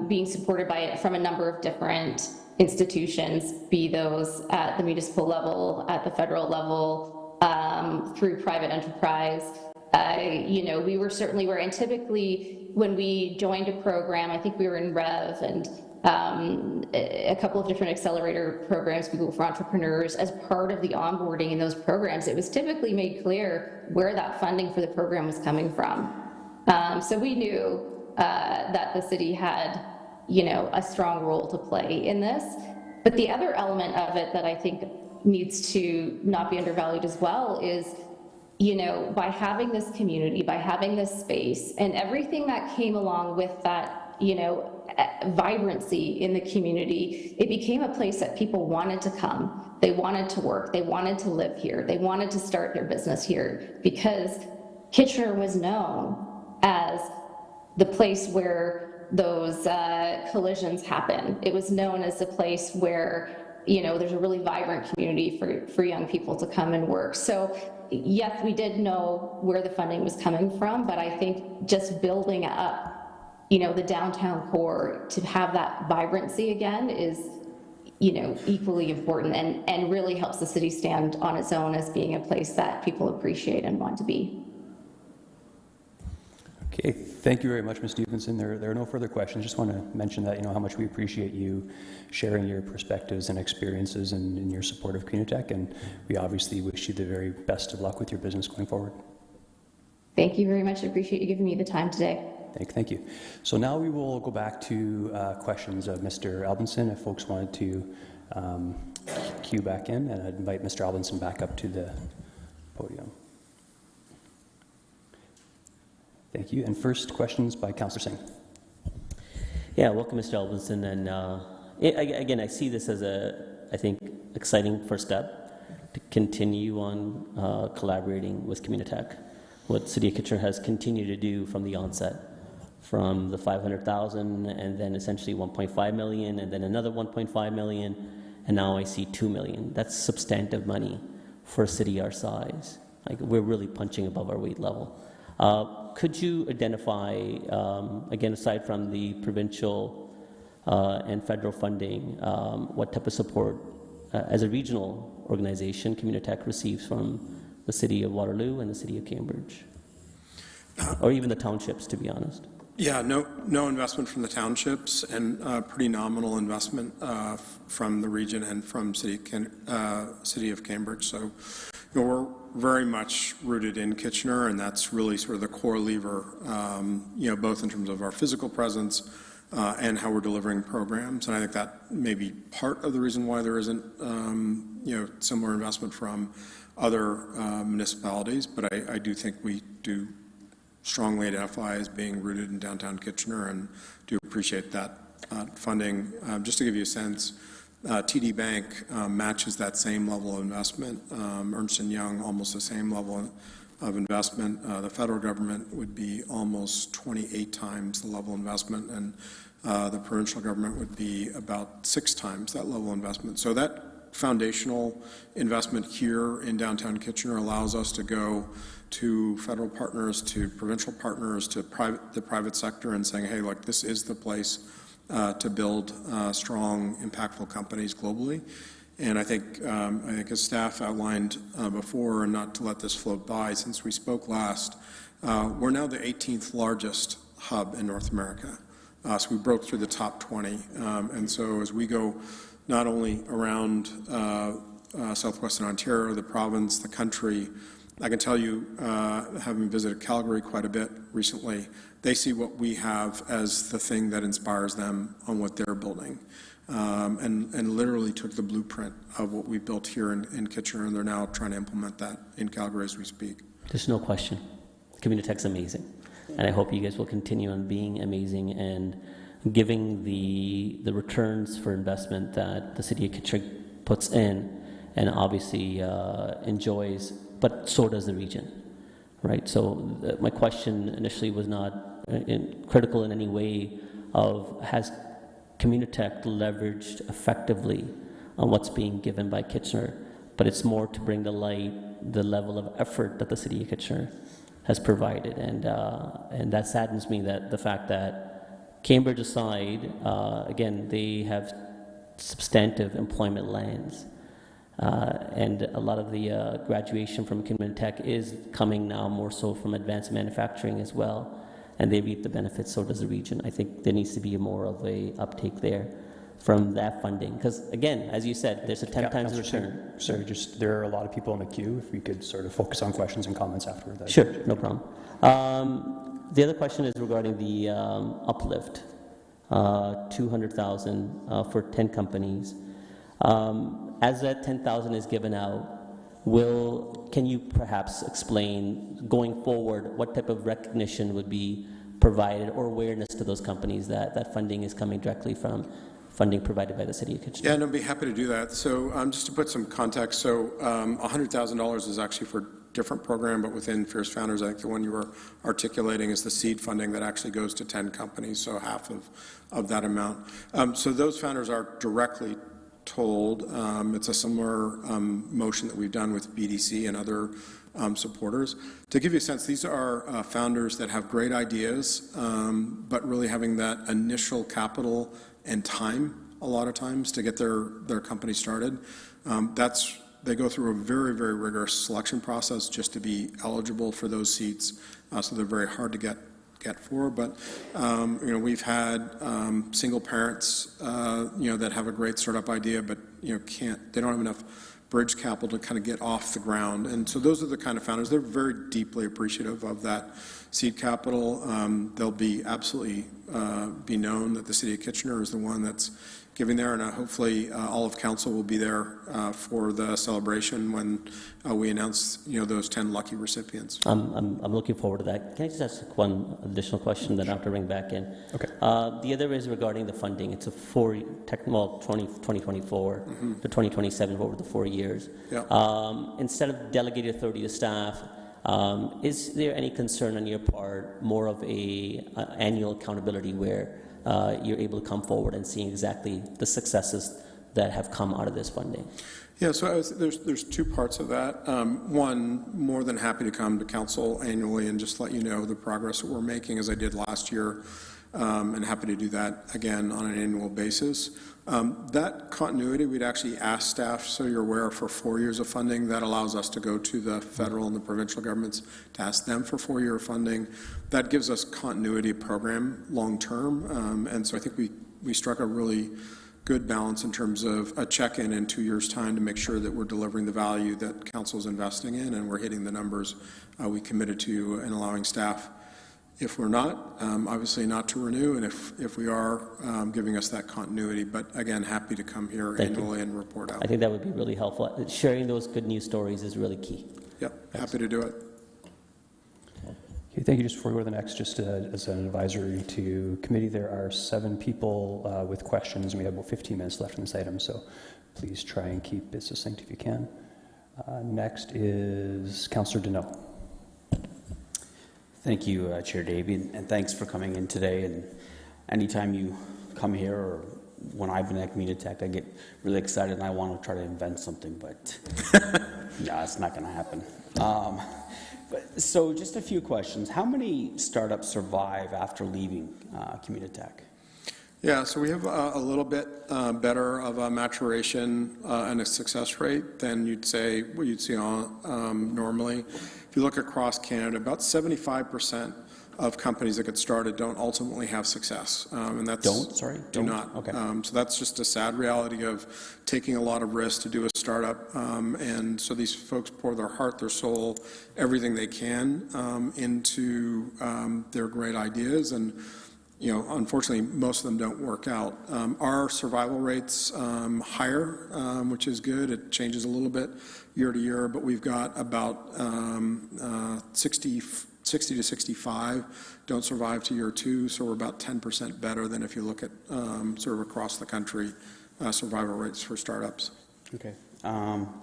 being supported from a number of different institutions, be those at the municipal level, at the federal level, through private enterprise. You know, we were certainly aware, and typically when we joined a program, I think we were in REV and a couple of different accelerator programs, Google for Entrepreneurs. As part of the onboarding in those programs, it was typically made clear where that funding for the program was coming from. So we knew that the city had, you know, a strong role to play in this. But the other element of it that I think needs to not be undervalued as well is, you know, by having this community, by having this space, and everything that came along with that, you know, vibrancy in the community, it became a place that people wanted to come. They wanted to work. They wanted to live here. They wanted to start their business here, because Kitchener was known as the place where those collisions happen. It was known as a place where, you know, there's a really vibrant community for young people to come and work. So yes, we did know where the funding was coming from, but I think just building up, you know, the downtown core to have that vibrancy again is, you know, equally important, and really helps the city stand on its own as being a place that people appreciate and want to be. Okay, thank you very much, Ms. Stevenson. There are no further questions. Just want to mention that, you know, how much we appreciate you sharing your perspectives and experiences and your support of Communitech, and we obviously wish you the very best of luck with your business going forward. Thank you very much. I appreciate you giving me the time today. Thank you. So now we will go back to questions of Mr. Albinson, if folks wanted to queue back in, and I'd invite Mr. Albinson back up to the podium. Thank you. And first, questions by Councillor Singh. Yeah, welcome, Mr. Albinson. And again, I see this as I think, exciting first step to continue on collaborating with Communitech. What City of Kitchener has continued to do from the onset, from the 500,000 and then essentially 1.5 million and then another 1.5 million, and now I see 2 million. That's substantive money for a city our size. Like, we're really punching above our weight level. Could you identify, again, aside from the provincial and federal funding, what type of support as a regional organization Communitech receives from the City of Waterloo and the City of Cambridge? Or even the townships, to be honest. Yeah, no investment from the townships, and pretty nominal investment from the region and from City of Cambridge. So we're very much rooted in Kitchener, and that's really sort of the core lever, both in terms of our physical presence and how we're delivering programs. And I think that may be part of the reason why there isn't, similar investment from other municipalities. But I do think we do strongly identify as being rooted in downtown Kitchener and do appreciate that funding. Just to give you a sense, TD Bank matches that same level of investment. Ernst & Young, almost the same level of investment. The federal government would be almost 28 times the level of investment, and the provincial government would be about 6 times that level of investment. So that foundational investment here in downtown Kitchener allows us to go to federal partners, to provincial partners, to the private sector, and saying, hey, look, this is the place to build strong, impactful companies globally. And I think as staff outlined before, and not to let this float by since we spoke last, we're now the 18th largest hub in North America. So we broke through the top 20. And so as we go not only around southwestern Ontario, the province, the country, I can tell you, having visited Calgary quite a bit recently, they see what we have as the thing that inspires them on what they're building. And literally took the blueprint of what we built here in Kitchener, and they're now trying to implement that in Calgary as we speak. There's no question. Communitech's amazing. And I hope you guys will continue on being amazing and giving the returns for investment that the City of Kitchener puts in and obviously enjoys, but so does the region, right? So my question initially was not critical in any way of has Communitech leveraged effectively on what's being given by Kitchener, but it's more to bring to light the level of effort that the City of Kitchener has provided, and that saddens me that the fact that Cambridge aside, again, they have substantive employment lands, and a lot of the graduation from Communitech is coming now more so from advanced manufacturing as well. And they reap the benefits, so does the region. I think there needs to be more of a uptake there from that funding. Because again, as you said, there's a 10 times the return. Sorry, just there are a lot of people in the queue. If we could sort of focus on questions and comments afterward. Sure, no problem. The other question is regarding the uplift, 200,000 for 10 companies. As that 10,000 is given out, can you perhaps explain going forward what type of recognition would be provided or awareness to those companies that funding is coming directly from funding provided by the City of Kitchener? Yeah, and I'd be happy to do that. So just to put some context, so $100,000 is actually for a different program, but within Fierce Founders, I think the one you were articulating is the seed funding that actually goes to 10 companies, so half of that amount. So those founders are directly told, it's a similar motion that we've done with BDC and other supporters. To give you a sense, these are founders that have great ideas, but really having that initial capital and time, a lot of times, to get their company started. They go through a very, very rigorous selection process just to be eligible for those seats, so they're very hard to get for, but we've had single parents that have a great startup idea, but they don't have enough bridge capital to kind of get off the ground, and so those are the kind of founders. They're very deeply appreciative of that seed capital. They'll be absolutely be known that the City of Kitchener is the one that's giving there, and hopefully all of council will be there for the celebration when we announce those 10 lucky recipients. I'm looking forward to that. Can I just ask one additional question that I have to bring back in? Okay. The other is regarding the funding. It's a 2024 to 2027 over the 4 years. Yeah. Instead of delegated authority to staff, is there any concern on your part, more of a annual accountability where you're able to come forward and see exactly the successes that have come out of this funding? Yeah, so there's 2 parts of that. One, more than happy to come to council annually and just let you know the progress that we're making, as I did last year, and happy to do that again on an annual basis. That continuity, we'd actually ask staff, so you're aware, for 4 years of funding. That allows us to go to the federal and the provincial governments to ask them for 4-year funding. That gives us continuity of program long term, and so I think we struck a really good balance in terms of a check-in in 2 years' time to make sure that we're delivering the value that council's investing in, and we're hitting the numbers we committed to and allowing staff. If we're not, obviously not to renew, and if we are, giving us that continuity. But again, happy to come here annually and report out. I think that would be really helpful. Sharing those good news stories is really key. Yep, happy to do it. Okay, thank you. Just before we go to the next, just as an advisory to committee, there are 7 people with questions, and we have about 15 minutes left in this item, so please try and keep it succinct if you can. Next is Councillor Deneau. Thank you, Chair Davey, and thanks for coming in today. And anytime you come here, or when I've been at Communitech, I get really excited and I want to try to invent something, but yeah, it's not going to happen. So just a few questions. How many startups survive after leaving Communitech? Yeah, so we have a little bit better of a maturation and a success rate than you'd see normally. If you look across Canada, about 75% of companies that get started don't ultimately have success, and that's do not. Okay. So that's just a sad reality of taking a lot of risk to do a startup, and so these folks pour their heart, their soul, everything they can into their great ideas, and unfortunately, most of them don't work out. Our survival rate's higher, which is good. It changes a little bit year to year, but we've got about 60 to 65 don't survive to year 2, so we're about 10% better than if you look at sort of across the country survival rates for startups. Okay.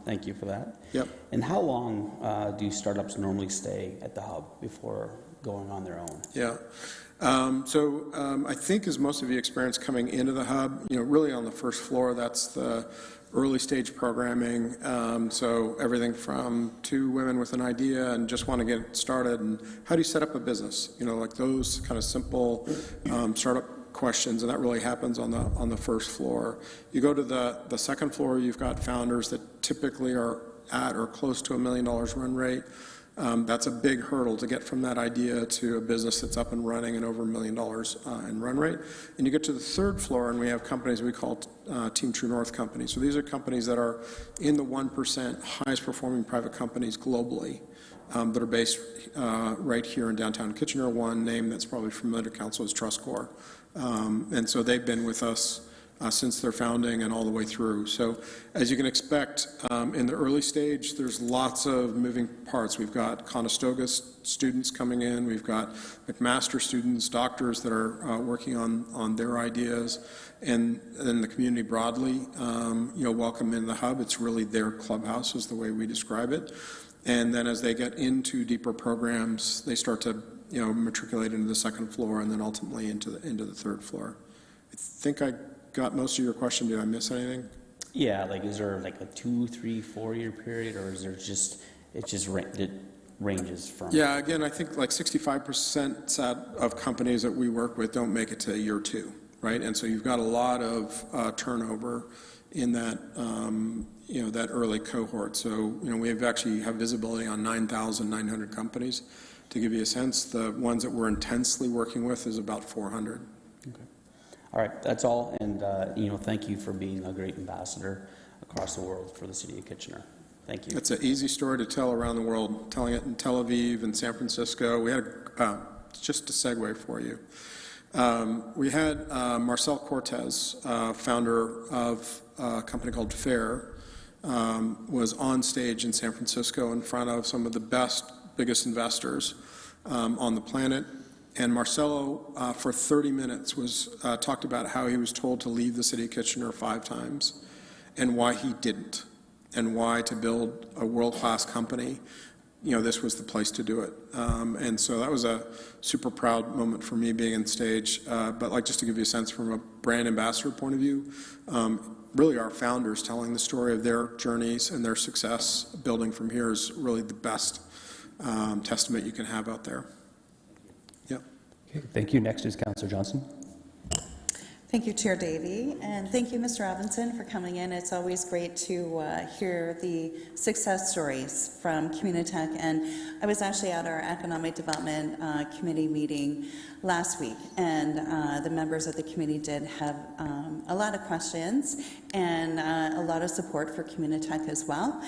Thank you for that. Yep. And how long do startups normally stay at the hub before going on their own? Yeah. I think as most of you experience coming into the hub, really on the first floor, that's the early stage programming. So everything from 2 women with an idea and just want to get started, and how do you set up a business? Like those kind of simple startup questions, and that really happens on the first floor. You go to the second floor, you've got founders that typically are at or close to $1 million run rate. That's a big hurdle to get from that idea to a business that's up and running and over $1 million in run rate. And you get to the third floor, and we have companies we call Team True North companies. So these are companies that are in the 1% highest performing private companies globally that are based right here in downtown Kitchener. One name that's probably familiar to council is TrustCore. And so they've been with us since their founding and all the way through. So as you can expect, in the early stage, there's lots of moving parts. We've got Conestoga students coming in. We've got McMaster students, doctors that are working on their ideas. And then the community broadly, welcome in the hub. It's really their clubhouse is the way we describe it. And then as they get into deeper programs, they start to matriculate into the second floor and then ultimately into the third floor. I think I got most of your question. Did I miss anything? Yeah, is there a 2, 3, 4 year period, or is there it ranges from? Yeah, again, I think 65% of companies that we work with don't make it to year 2, right? And so you've got a lot of turnover in that that early cohort. So we actually have visibility on 9,900 companies. To give you a sense, the ones that we're intensely working with is about 400. Okay. All right, that's all, and thank you for being a great ambassador across the world for the City of Kitchener. Thank you. It's an easy story to tell around the world, telling it in Tel Aviv and San Francisco. We had, just a segue for you, we had Marcel Cortez, founder of a company called FAIR, was on stage in San Francisco in front of some of the biggest investors on the planet. And Marcelo, for 30 minutes, talked about how he was told to leave the City of Kitchener 5 times, and why he didn't, and why to build a world-class company, this was the place to do it. And so that was a super proud moment for me being on stage. But just to give you a sense from a brand ambassador point of view, really our founders telling the story of their journeys and their success building from here is really the best testament you can have out there. Thank you. Next is Councillor Johnson. Thank you, Chair Davey, and thank you, Mr. Robinson, for coming in. It's always great to hear the success stories from Communitech, and I was actually at our Economic Development Committee meeting last week, and the members of the committee did have a lot of questions and a lot of support for Communitech as well.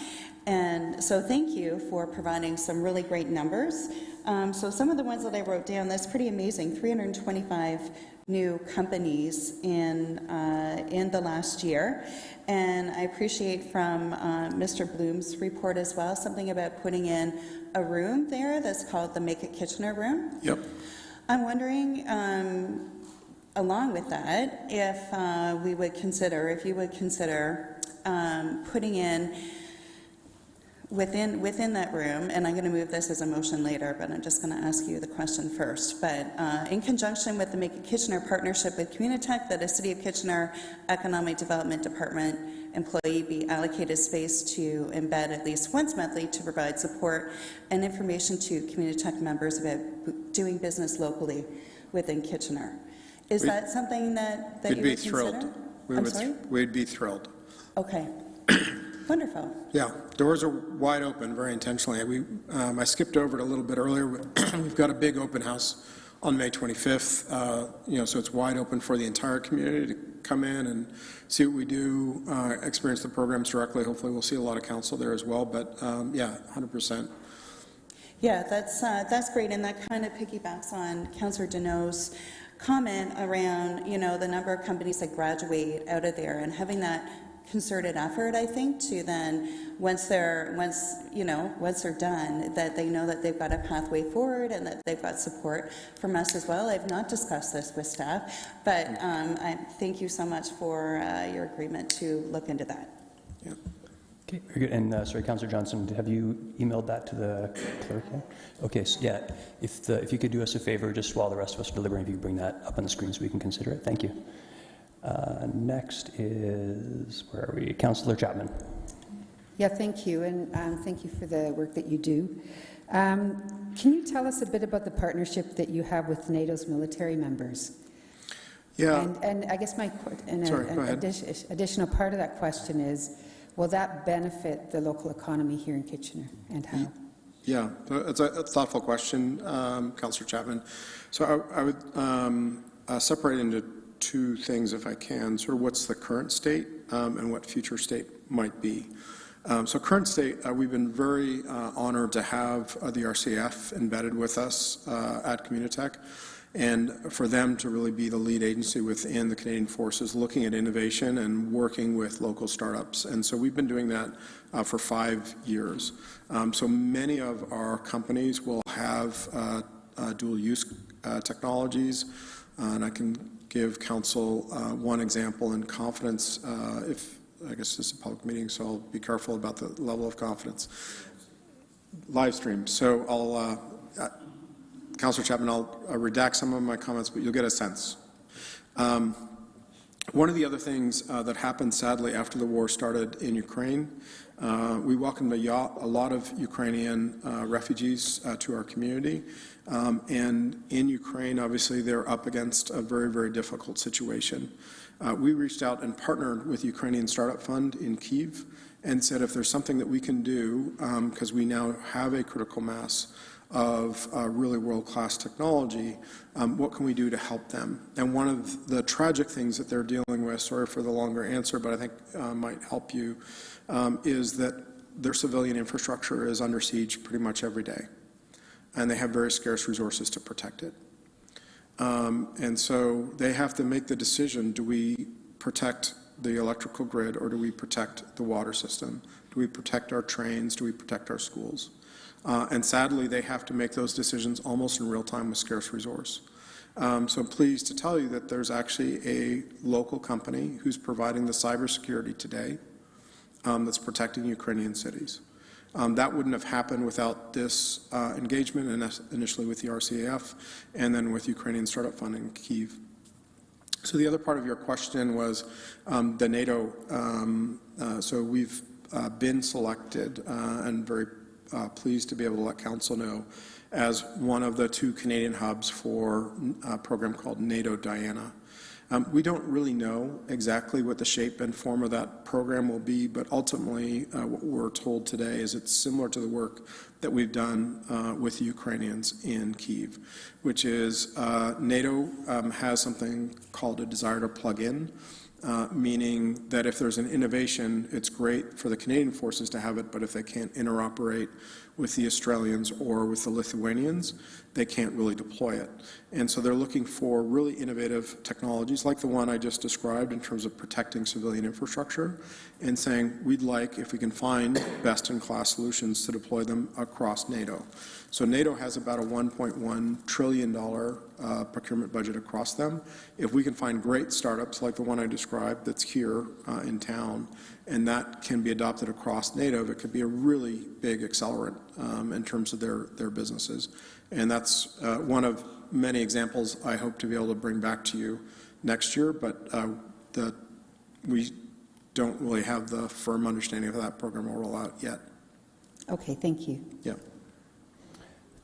And so thank you for providing some really great numbers. So some of the ones that I wrote down, that's pretty amazing, 325 new companies in the last year. And I appreciate from Mr. Bloom's report as well, something about putting in a room there that's called the Make It Kitchener Room. Yep. I'm wondering, along with that, if you would consider putting in within that room, and I'm going to move this as a motion later, but I'm just going to ask you the question first. But in conjunction with the Make It Kitchener partnership with Communitech, that a City of Kitchener Economic Development Department employee be allocated space to embed at least once monthly to provide support and information to Communitech members about doing business locally within Kitchener. Is that something that you would consider? We'd be thrilled. We'd be thrilled. Okay. Wonderful. Yeah, doors are wide open very intentionally. I skipped over it a little bit earlier. We've got a big open house on May 25th, so it's wide open for the entire community to come in and see what we do, experience the programs directly. Hopefully we'll see a lot of council there as well, but yeah, 100%. Yeah, that's great, and that kind of piggybacks on Councillor Deneau's comment around, the number of companies that graduate out of there and having that concerted effort, I think, to then, once they're done, that they know that they've got a pathway forward and that they've got support from us as well. I've not discussed this with staff, but I thank you so much for your agreement to look into that. Yeah. Okay, very good. And sorry, Councillor Johnson, have you emailed that to the clerk yet? Okay, so yeah, if you could do us a favor, just while the rest of us are deliberating, if you could bring that up on the screen so we can consider it. Thank you. Next is, where are we? Councillor Chapman. Yeah, thank you, and thank you for the work that you do. Can you tell us a bit about the partnership that you have with NATO's military members? Yeah. And I guess additional part of that question is, will that benefit the local economy here in Kitchener, and how? Yeah, it's a thoughtful question, Councillor Chapman. So I would separate into two things, if I can, sort of what's the current state and what future state might be. So current state, we've been very honored to have the RCF embedded with us at Communitech, and for them to really be the lead agency within the Canadian Forces, looking at innovation and working with local startups. And so we've been doing that for 5 years. So many of our companies will have dual-use technologies, and I can give council one example in confidence. I guess this is a public meeting, so I'll be careful about the level of confidence. Live stream. So Councillor Chapman, I'll redact some of my comments, but you'll get a sense. One of the other things that happened, sadly, after the war started in Ukraine, we welcomed a lot of Ukrainian refugees to our community. And in Ukraine, obviously, they're up against a very, very difficult situation. We reached out and partnered with Ukrainian Startup Fund in Kyiv and said if there's something that we can do, because we now have a critical mass of really world-class technology, what can we do to help them? And one of the tragic things that they're dealing with, sorry for the longer answer, but I think might help you, is that their civilian infrastructure is under siege pretty much every day, and they have very scarce resources to protect it. And so they have to make the decision, do we protect the electrical grid or do we protect the water system? Do we protect our trains? Do we protect our schools? And sadly, they have to make those decisions almost in real time with scarce resource. So I'm pleased to tell you that there's actually a local company who's providing the cybersecurity today that's protecting Ukrainian cities. That wouldn't have happened without this engagement, and initially with the RCAF, and then with Ukrainian Startup Fund in Kyiv. So the other part of your question was the NATO. So we've been selected and very pleased to be able to let Council know as one of the 2 Canadian hubs for a program called NATO Diana. We don't really know exactly what the shape and form of that program will be, but ultimately, what we're told today is it's similar to the work that we've done with Ukrainians in Kyiv, which is NATO has something called a desire to plug in, meaning that if there's an innovation, it's great for the Canadian forces to have it, but if they can't interoperate with the Australians or with the Lithuanians, they can't really deploy it. And so they're looking for really innovative technologies like the one I just described in terms of protecting civilian infrastructure and saying we'd like, if we can find best-in-class solutions, to deploy them across NATO. So NATO has about a $1.1 trillion procurement budget across them. If we can find great startups like the one I described that's here in town, and that can be adopted across NATO, it could be a really big accelerant in terms of their businesses. And that's one of many examples I hope to be able to bring back to you next year, but we don't really have the firm understanding of how that program will roll out yet. Okay, thank you. Yeah.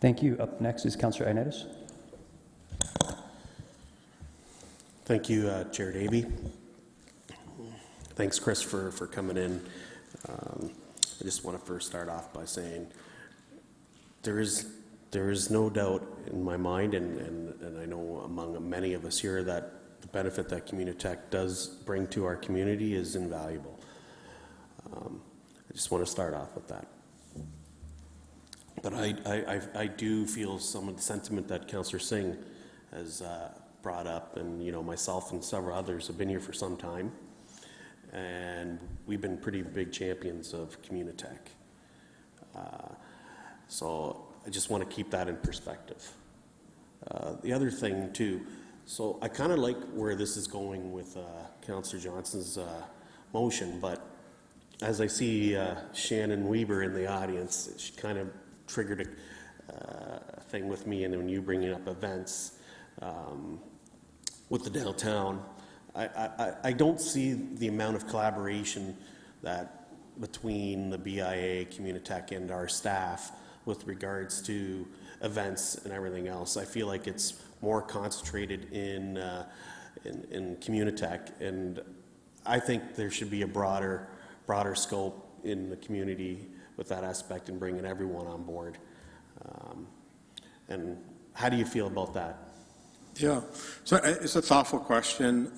Thank you. Up next is Councillor Ioannidis. Thank you, Chair Davey. Thanks, Chris, for coming in. I just want to first start off by saying there is no doubt in my mind, and I know among many of us here, that the benefit that Communitech does bring to our community is invaluable. I just want to start off with that. But I do feel some of the sentiment that Councillor Singh has brought up, and myself and several others have been here for some time, and we've been pretty big champions of Communitech. So I just want to keep that in perspective. The other thing too, so I kind of like where this is going with Councillor Johnson's motion, but as I see Shannon Weaver in the audience, she kind of triggered a thing with me, and then when you bringing up events with the downtown, I don't see the amount of collaboration that between the BIA, Communitech, and our staff with regards to events and everything else. I feel like it's more concentrated in Communitech, and I think there should be a broader scope in the community with that aspect and bringing everyone on board. And how do you feel about that? Yeah, so it's a thoughtful question.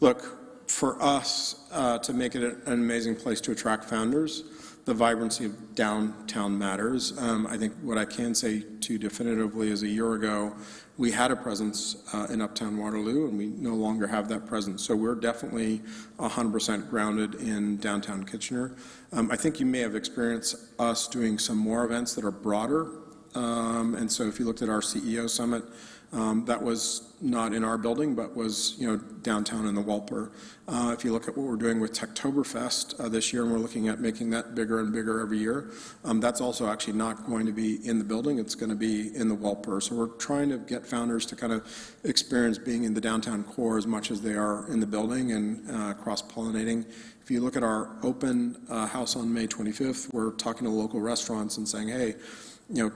Look, for us to make it an amazing place to attract founders, the vibrancy of downtown matters. I think what I can say too definitively is a year ago, we had a presence in Uptown Waterloo, and we no longer have that presence. So we're definitely 100% grounded in downtown Kitchener. I think you may have experienced us doing some more events that are broader. And so if you looked at our CEO Summit, that was not in our building, but was downtown in the Walper. If you look at what we're doing with Techtoberfest this year, and we're looking at making that bigger and bigger every year, that's also actually not going to be in the building. It's going to be in the Walper. So we're trying to get founders to kind of experience being in the downtown core as much as they are in the building, and cross-pollinating. If you look at our open house on May 25th, we're talking to local restaurants and saying, hey,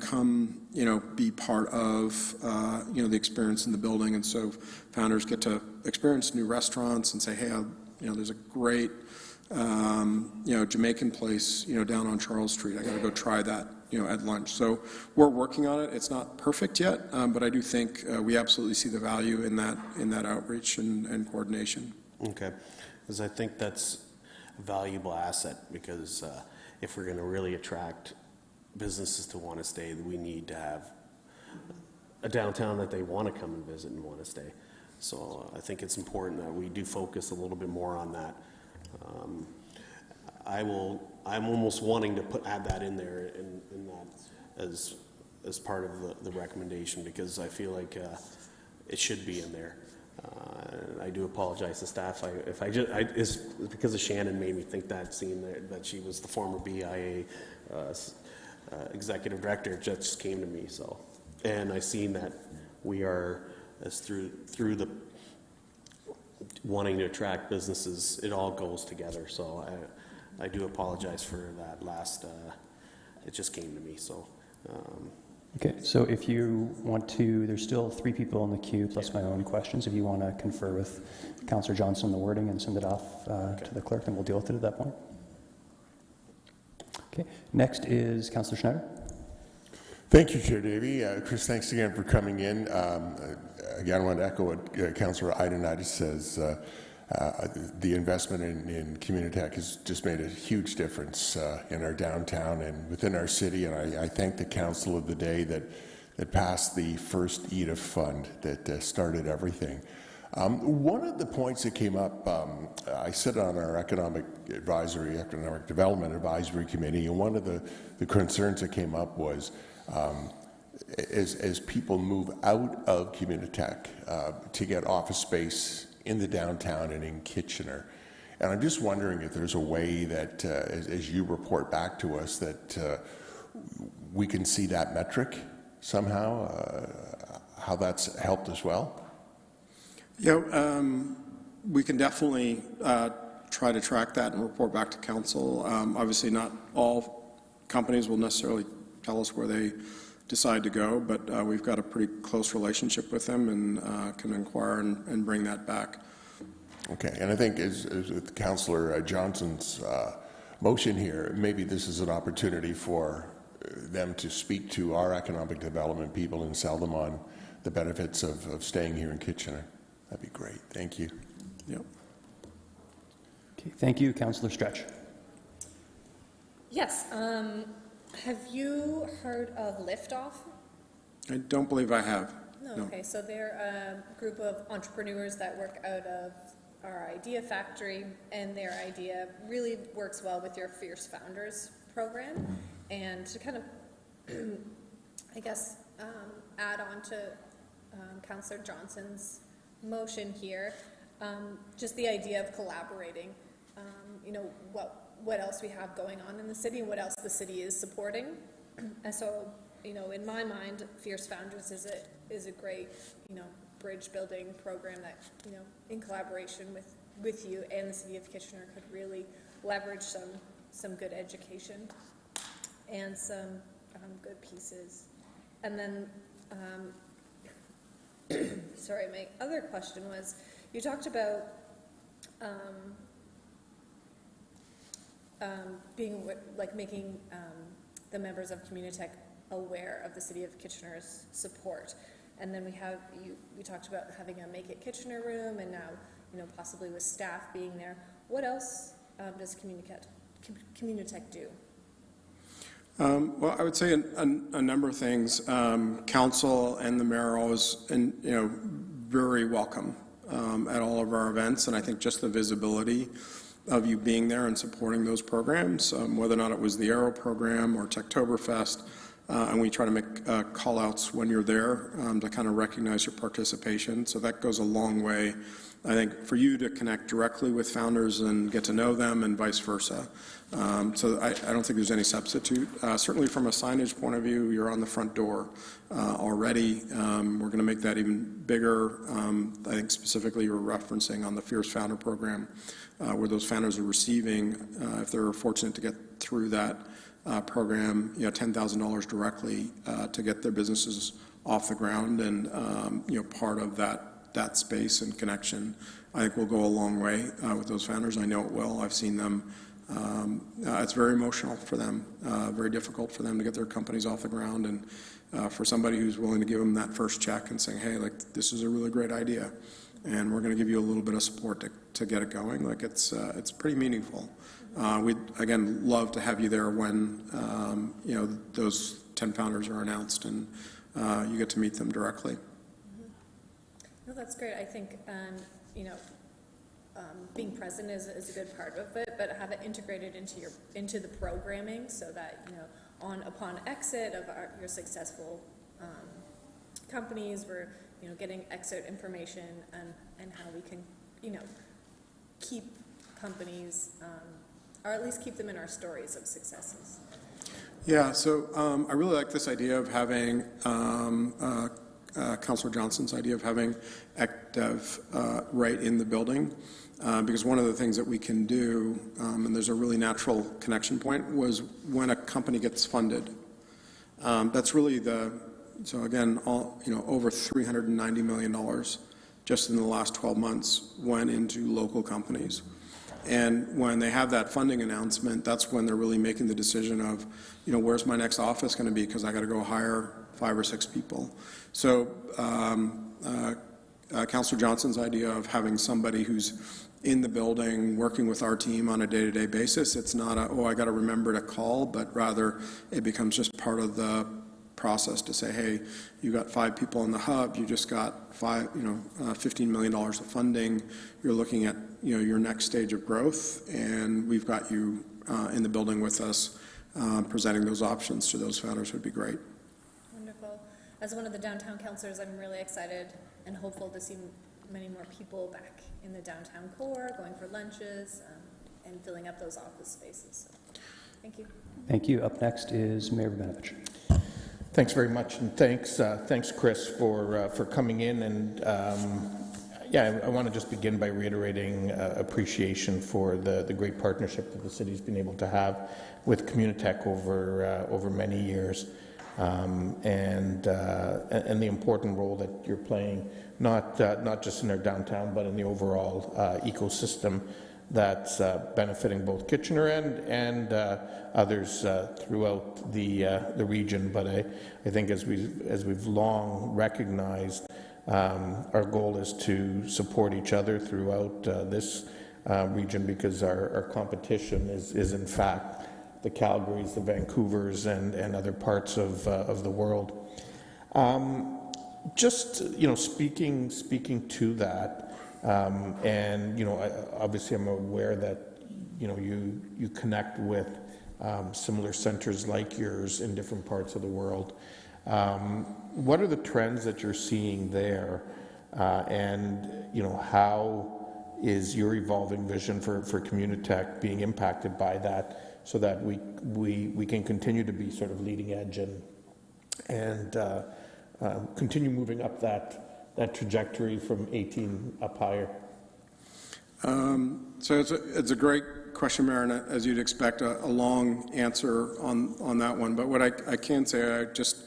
come, be part of, the experience in the building. And so founders get to experience new restaurants and say, hey, there's a great, Jamaican place, down on Charles Street. I got to go try that, at lunch. So we're working on it. It's not perfect yet, but I do think we absolutely see the value in that outreach and coordination. Okay, because I think that's a valuable asset, because if we're going to really attract businesses to want to stay, we need to have a downtown that they want to come and visit and want to stay. So I think it's important that we do focus a little bit more on that. I'm almost wanting to add that in there in that as part of the recommendation, because I feel like it should be in there. I do apologize to staff. It's because of Shannon made me think that, seeing that she was the former BIA executive director, it just came to me. So, and I seen that we are, as through the wanting to attract businesses, it all goes together. So I do apologize for that last. It just came to me. So Okay, so if you want to, there's still 3 people in the queue, plus my own questions. If you want to confer with Councillor Johnson on the wording and send it off to the clerk, then we'll deal with it at that point. Okay, next is Councillor Schneider. Thank you, Chair Davey. Chris, thanks again for coming in. Again, I want to echo what Councillor Idenitis says. The investment in Communitech has just made a huge difference in our downtown and within our city, and I thank the council of the day that passed the first EDIF fund that started everything. One of the points that came up, I sit on our Economic Development Advisory Committee, and one of the concerns that came up was as people move out of Communitech to get office space in the downtown and in Kitchener. And I'm just wondering if there's a way that, as you report back to us, that we can see that metric somehow, how that's helped as well? Yeah, we can definitely try to track that and report back to council. Obviously, not all companies will necessarily tell us where they decide to go, but we've got a pretty close relationship with them and can inquire and bring that back. Okay, and I think as with Councillor Johnson's motion here, maybe this is an opportunity for them to speak to our economic development people and sell them on the benefits of staying here in Kitchener. That'd be great. Thank you. Yep. Okay, thank you, Councillor Stretch. Yes. Have you heard of Liftoff? I don't believe I have. No. Okay, so they're a group of entrepreneurs that work out of our Idea Factory, and their idea really works well with your Fierce Founders program. And to kind of, I guess, add on to Councillor Johnson's motion here, just the idea of collaborating, you know, what else we have going on in the city and what else the city is supporting. And so, you know, in my mind, Fierce Founders is a great, you know, bridge building program that, you know, in collaboration with you and the city of Kitchener could really leverage some good education and some good pieces. And then, sorry, my other question was, you talked about being like making the members of Communitech aware of the City of Kitchener's support, and then we talked about having a Make It Kitchener room, and now, you know, possibly with staff being there. What else does Communitech do? Well, I would say a number of things. Council and the mayor are always, you know, very welcome at all of our events, and I think just the visibility of you being there and supporting those programs, whether or not it was the Aero program or Techtoberfest, and we try to make call-outs when you're there to kind of recognize your participation. So that goes a long way, I think, for you to connect directly with founders and get to know them and vice versa. So I don't think there's any substitute. Certainly from a signage point of view, you're on the front door already. We're going to make that even bigger. I think specifically you were referencing on the Fierce Founder Program, where those founders are receiving, if they're fortunate to get through that program, you know, $10,000 directly to get their businesses off the ground, and you know, part of that space and connection, I think will go a long way with those founders. I know it will. I've seen them. It's very emotional for them, very difficult for them to get their companies off the ground, and for somebody who's willing to give them that first check and saying, hey, like, this is a really great idea, and we're going to give you a little bit of support to get it going. Like, it's pretty meaningful. We'd, again, love to have you there when, you know, those 10 founders are announced and you get to meet them directly. No, that's great. I think, you know, being present is a good part of it, but have it integrated into the programming so that, you know, upon exit of your successful companies, we're, you know, getting exit information and how we can, you know, keep companies, or at least keep them in our stories of successes. Yeah, so I really like this idea of having, Councillor Johnson's idea of having ECDev right in the building, because one of the things that we can do, and there's a really natural connection point, was when a company gets funded, That's really so again, over $390 million just in the last 12 months went into local companies. And when they have that funding announcement, that's when they're really making the decision of, where's my next office going to be, because I got to go hire 5 or 6 people. So Councillor Johnson's idea of having somebody who's in the building working with our team on a day-to-day basis, it's not I got to remember to call, but rather it becomes just part of the process to say, hey, you got 5 people in the hub, you just got $15 million of funding, you're looking at your next stage of growth, and we've got you in the building with us presenting those options to those founders would be great. Wonderful. As one of the downtown councillors, I'm really excited and hopeful to see many more people back in the downtown core, going for lunches and filling up those office spaces. So, thank you. Thank you. Up next is Mayor Rabinovich. Thanks very much, and thanks, Chris, for coming in. And I want to just begin by reiterating appreciation for the great partnership that the city's been able to have with Communitech over many years, and the important role that you're playing, not just in our downtown, but in the overall ecosystem that's benefiting both Kitchener and others throughout the region. But I think as we've long recognized, our goal is to support each other throughout this region, because our competition is in fact the Calgarys, the Vancouvers, and other parts of the world. Just speaking to that. And obviously I'm aware that you connect with similar centers like yours in different parts of the world. What are the trends that you're seeing there, and how is your evolving vision for Communitech being impacted by that, so that we can continue to be sort of leading edge and continue moving up that trajectory from 18 up higher? So it's a great question, Mayor, and as you'd expect, a long answer on that one. But what I can say, I just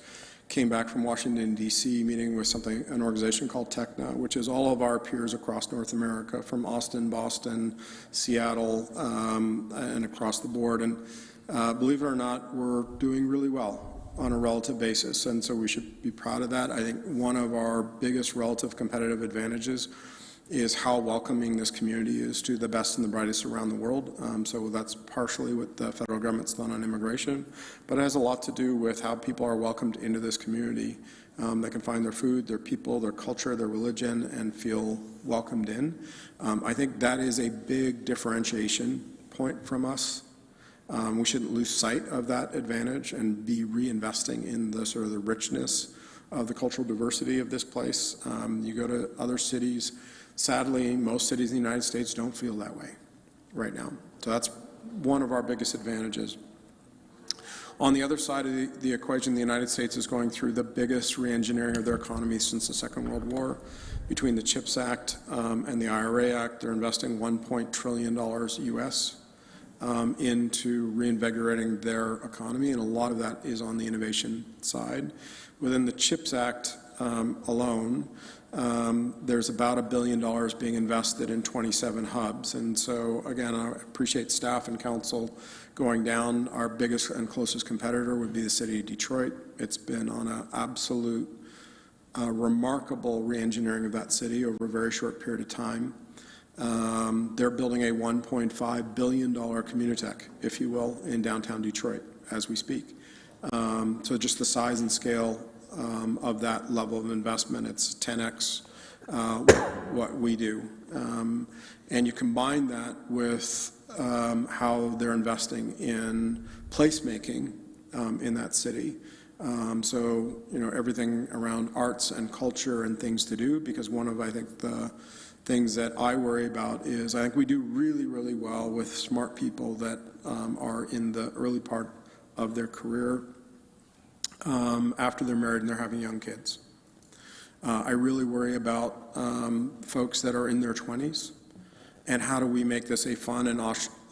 came back from Washington, D.C., meeting with an organization called TECNA, which is all of our peers across North America, from Austin, Boston, Seattle, and across the board. And believe it or not, we're doing really well on a relative basis, and so we should be proud of that. I think one of our biggest relative competitive advantages is how welcoming this community is to the best and the brightest around the world. So that's partially what the federal government's done on immigration, but it has a lot to do with how people are welcomed into this community. They can find their food, their people, their culture, their religion, and feel welcomed in. I think that is a big differentiation point from us. We shouldn't lose sight of that advantage and be reinvesting in the sort of the richness of the cultural diversity of this place. You go to other cities, sadly, most cities in the United States don't feel that way right now. So that's one of our biggest advantages. On the other side of the equation, the United States is going through the biggest reengineering of their economy since the Second World War. Between the CHIPS Act and the IRA Act, they're investing $1 trillion US into reinvigorating their economy, and a lot of that is on the innovation side. Within the CHIPS Act alone, there's about $1 billion being invested in 27 hubs. And so, again, I appreciate staff and council going down. Our biggest and closest competitor would be the city of Detroit. It's been on an absolute remarkable reengineering of that city over a very short period of time. They're building a $1.5 billion Communitech, if you will, in downtown Detroit as we speak. So just the size and scale of that level of investment, it's 10x what we do. And you combine that with how they're investing in placemaking in that city. So, everything around arts and culture and things to do, because one of, I think, the things that I worry about is I think we do really, really well with smart people that are in the early part of their career after they're married and they're having young kids. I really worry about folks that are in their 20s, and how do we make this a fun and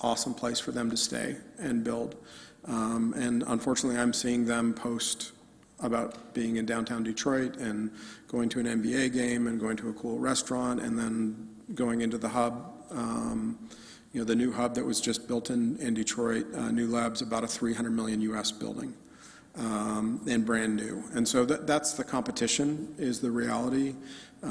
awesome place for them to stay and build. And unfortunately, I'm seeing them post about being in downtown Detroit and going to an NBA game and going to a cool restaurant and then going into the hub. The new hub that was just built in Detroit, New Labs, about a $300 million US building, and brand new. And so that's the competition, is the reality.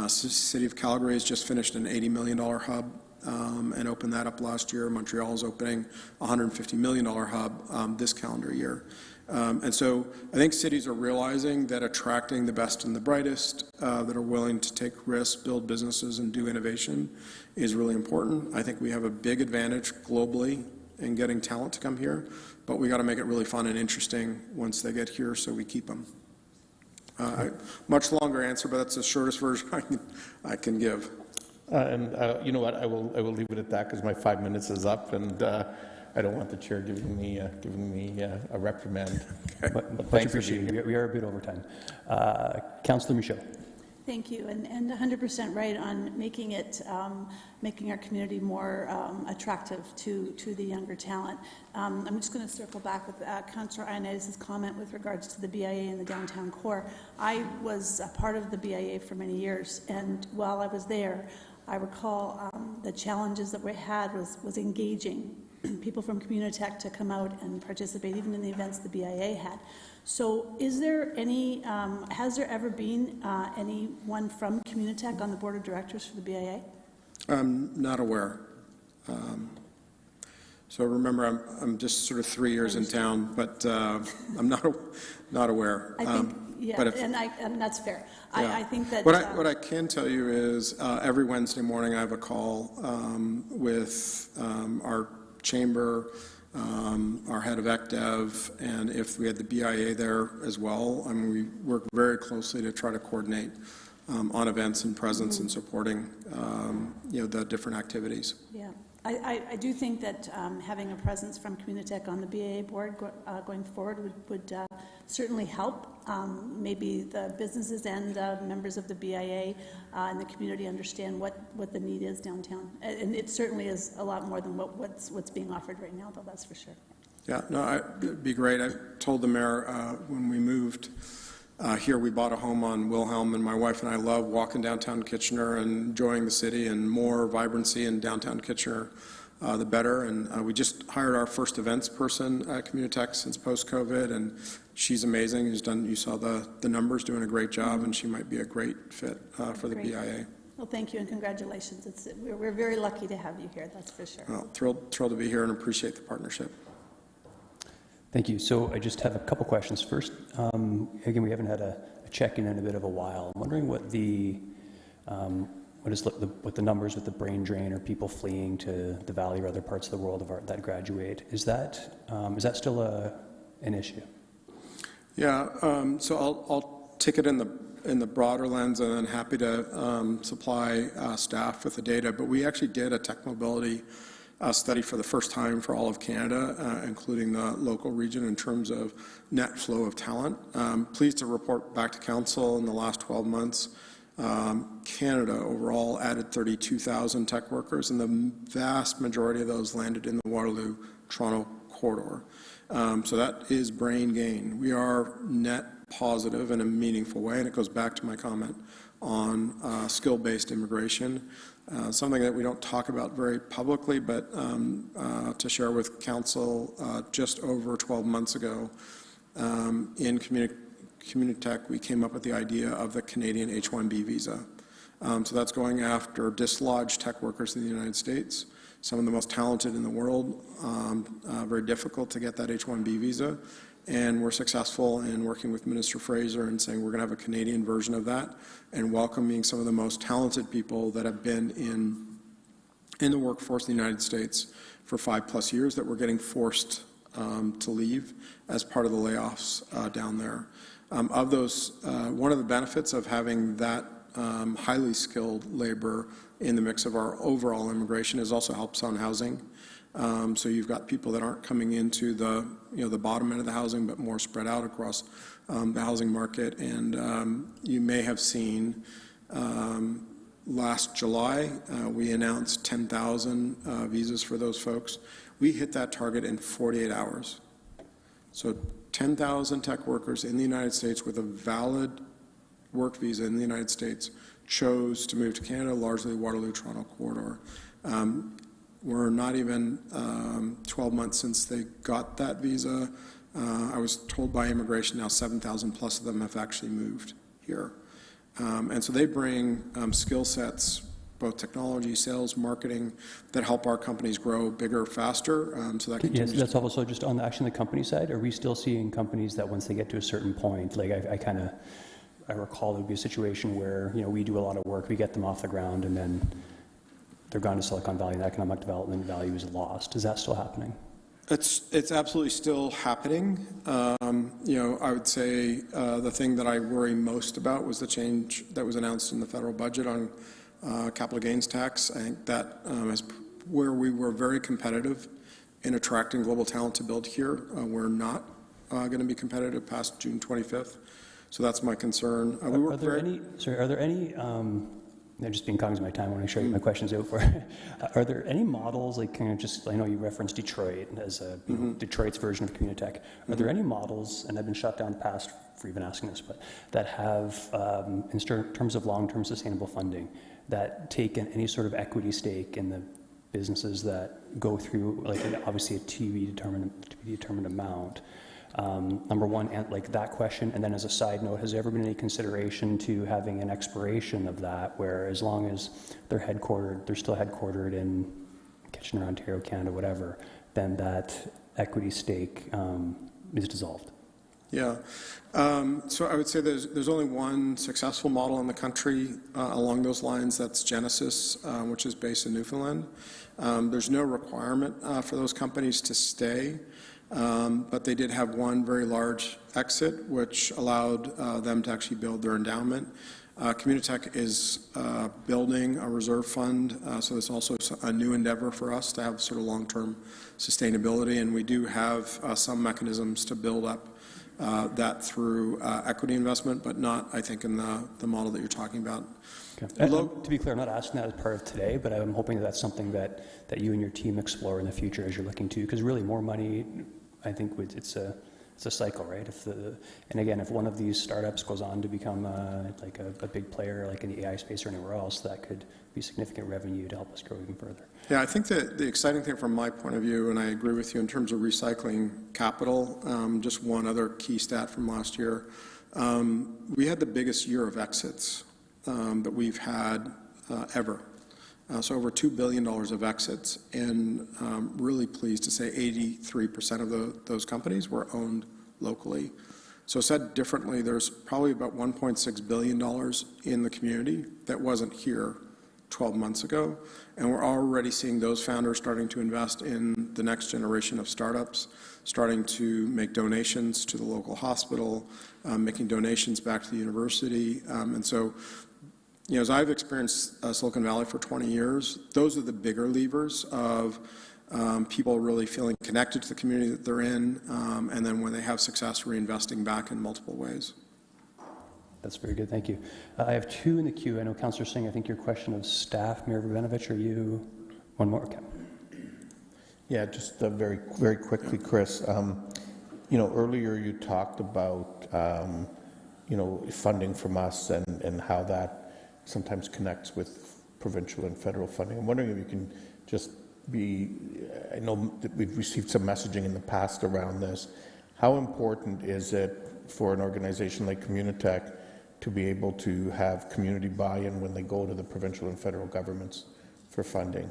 City of Calgary has just finished an $80 million hub and opened that up last year. Montreal is opening a $150 million hub this calendar year. And so I think cities are realizing that attracting the best and the brightest that are willing to take risks, build businesses, and do innovation is really important. I think we have a big advantage globally in getting talent to come here, but we got to make it really fun and interesting once they get here so we keep them. Much longer answer, but that's the shortest version I can give. You know what? I will leave it at that because my 5 minutes is up, and I don't want the chair giving me a reprimand. Okay. But Much thanks for appreciated. being here. We are a bit over time. Councillor Michaud. Thank you, and 100% right on making it, making our community more attractive to the younger talent. I'm just going to circle back with Councillor Ioannidis' comment with regards to the BIA and the downtown core. I was a part of the BIA for many years, and while I was there, I recall the challenges that we had was engaging people from Communitech to come out and participate, even in the events the BIA had. So is there any, has there ever been anyone from Communitech on the board of directors for the BIA? I'm not aware. So remember, I'm just sort of 3 years in town, but I'm not aware. I think, yeah, but and that's fair. Yeah. I think that... What I can tell you is every Wednesday morning I have a call with our chamber, our head of ECDEV, and if we had the BIA there as well, I mean, we work very closely to try to coordinate on events and presence and supporting, the different activities. Yeah, I do think that having a presence from Communitech on the BIA board going forward would certainly help. Maybe the businesses and members of the BIA and the community understand what the need is downtown. And it certainly is a lot more than what's being offered right now, though, that's for sure. Yeah, no, it'd be great. I told the mayor when we moved here, we bought a home on Wilhelm, and my wife and I love walking downtown Kitchener and enjoying the city, and more vibrancy in downtown Kitchener, the better. And we just hired our first events person at Communitech since post-COVID, and she's amazing. You saw the numbers, doing a great job, and she might be a great fit for the BIA. Well, thank you and congratulations. We're very lucky to have you here, that's for sure. Well, thrilled to be here and appreciate the partnership. Thank you. So I just have a couple questions. First, again, we haven't had a check-in in a bit of a while. I'm wondering what what the numbers with the brain drain or people fleeing to the Valley or other parts of the world that graduate. Is that still an issue? Yeah. So I'll take it in the broader lens, and I'm happy to supply staff with the data. But we actually did a tech mobility study for the first time for all of Canada, including the local region, in terms of net flow of talent. Pleased to report back to Council in the last 12 months, Canada overall added 32,000 tech workers, and the vast majority of those landed in the Waterloo-Toronto corridor. So that is brain gain. We are net positive in a meaningful way, and it goes back to my comment on skill-based immigration. Something that we don't talk about very publicly, but to share with Council, just over 12 months ago, in Communitech, we came up with the idea of the Canadian H-1B visa. So that's going after dislodged tech workers in the United States, some of the most talented in the world, very difficult to get that H-1B visa. And we're successful in working with Minister Fraser and saying we're going to have a Canadian version of that and welcoming some of the most talented people that have been in the workforce in the United States for 5+ years that we're getting forced to leave as part of the layoffs down there. Of those, one of the benefits of having that highly skilled labor in the mix of our overall immigration is also helps on housing. So you've got people that aren't coming into the bottom end of the housing, but more spread out across the housing market. And you may have seen last July we announced 10,000 visas for those folks. We hit that target in 48 hours. So 10,000 tech workers in the United States with a valid work visa in the United States chose to move to Canada, largely the Waterloo-Toronto corridor. We're not even 12 months since they got that visa. I was told by immigration now 7,000 plus of them have actually moved here. And so they bring skill sets, both technology, sales, marketing, that help our companies grow bigger, faster. So that continues. Yes, that's also just on the, actually on the company side. Are we still seeing companies that once they get to a certain point, like I recall there would be a situation where, you know, we do a lot of work, we get them off the ground, and then they're gone to Silicon Valley and economic development value is lost. Is that still happening? It's absolutely still happening. You know, I would say the thing that I worry most about was the change that was announced in the federal budget on capital gains tax. I think that is where we were very competitive in attracting global talent to build here. We're not going to be competitive past June 25th. So that's my concern. Are there any, I'm just being cognizant of my time, I want to make sure I get my questions out for you. Are there any models, like kind of just, I know you referenced Detroit as a, you know, Detroit's version of Communitech. Are there any models, and I've been shut down past for even asking this, but that have, in terms of long-term sustainable funding, that take any sort of equity stake in the businesses that go through, like obviously a to be determined amount? Number one, like that question, and then as a side note, has there ever been any consideration to having an expiration of that, where as long as they're still headquartered in Kitchener, Ontario, Canada, whatever, then that equity stake is dissolved? Yeah. So I would say there's only one successful model in the country along those lines. That's Genesis, which is based in Newfoundland. There's no requirement for those companies to stay. But they did have one very large exit, which allowed them to actually build their endowment. Communitech is building a reserve fund, so it's also a new endeavor for us to have sort of long-term sustainability, and we do have some mechanisms to build up that through equity investment, but not, I think, in the model that you're talking about. Okay. To be clear, I'm not asking that as part of today, but I'm hoping that that's something that you and your team explore in the future as you're looking to, because really more money, I think it's a cycle, right? And again, if one of these startups goes on to become like a big player, like in the AI space or anywhere else, that could be significant revenue to help us grow even further. Yeah, I think that the exciting thing from my point of view, and I agree with you in terms of recycling capital, just one other key stat from last year, we had the biggest year of exits that we've had ever. So over $2 billion of exits, and really pleased to say 83% of those companies were owned locally. So said differently, there's probably about $1.6 billion in the community that wasn't here 12 months ago, and we're already seeing those founders starting to invest in the next generation of startups, starting to make donations to the local hospital, making donations back to the university, and so, you know, as I've experienced Silicon Valley for 20 years, those are the bigger levers of people really feeling connected to the community that they're in, and then when they have success, reinvesting back in multiple ways. That's very good, thank you. I have two in the queue. I know Councillor Singh, I think your question of staff, Mayor Rabinovich, are you one more? Okay. Yeah, just very, very quickly, Chris. You know, earlier you talked about, you know, funding from us and how that sometimes connects with provincial and federal funding. I'm wondering if you can just I know that we've received some messaging in the past around this. How important is it for an organization like Communitech to be able to have community buy-in when they go to the provincial and federal governments for funding?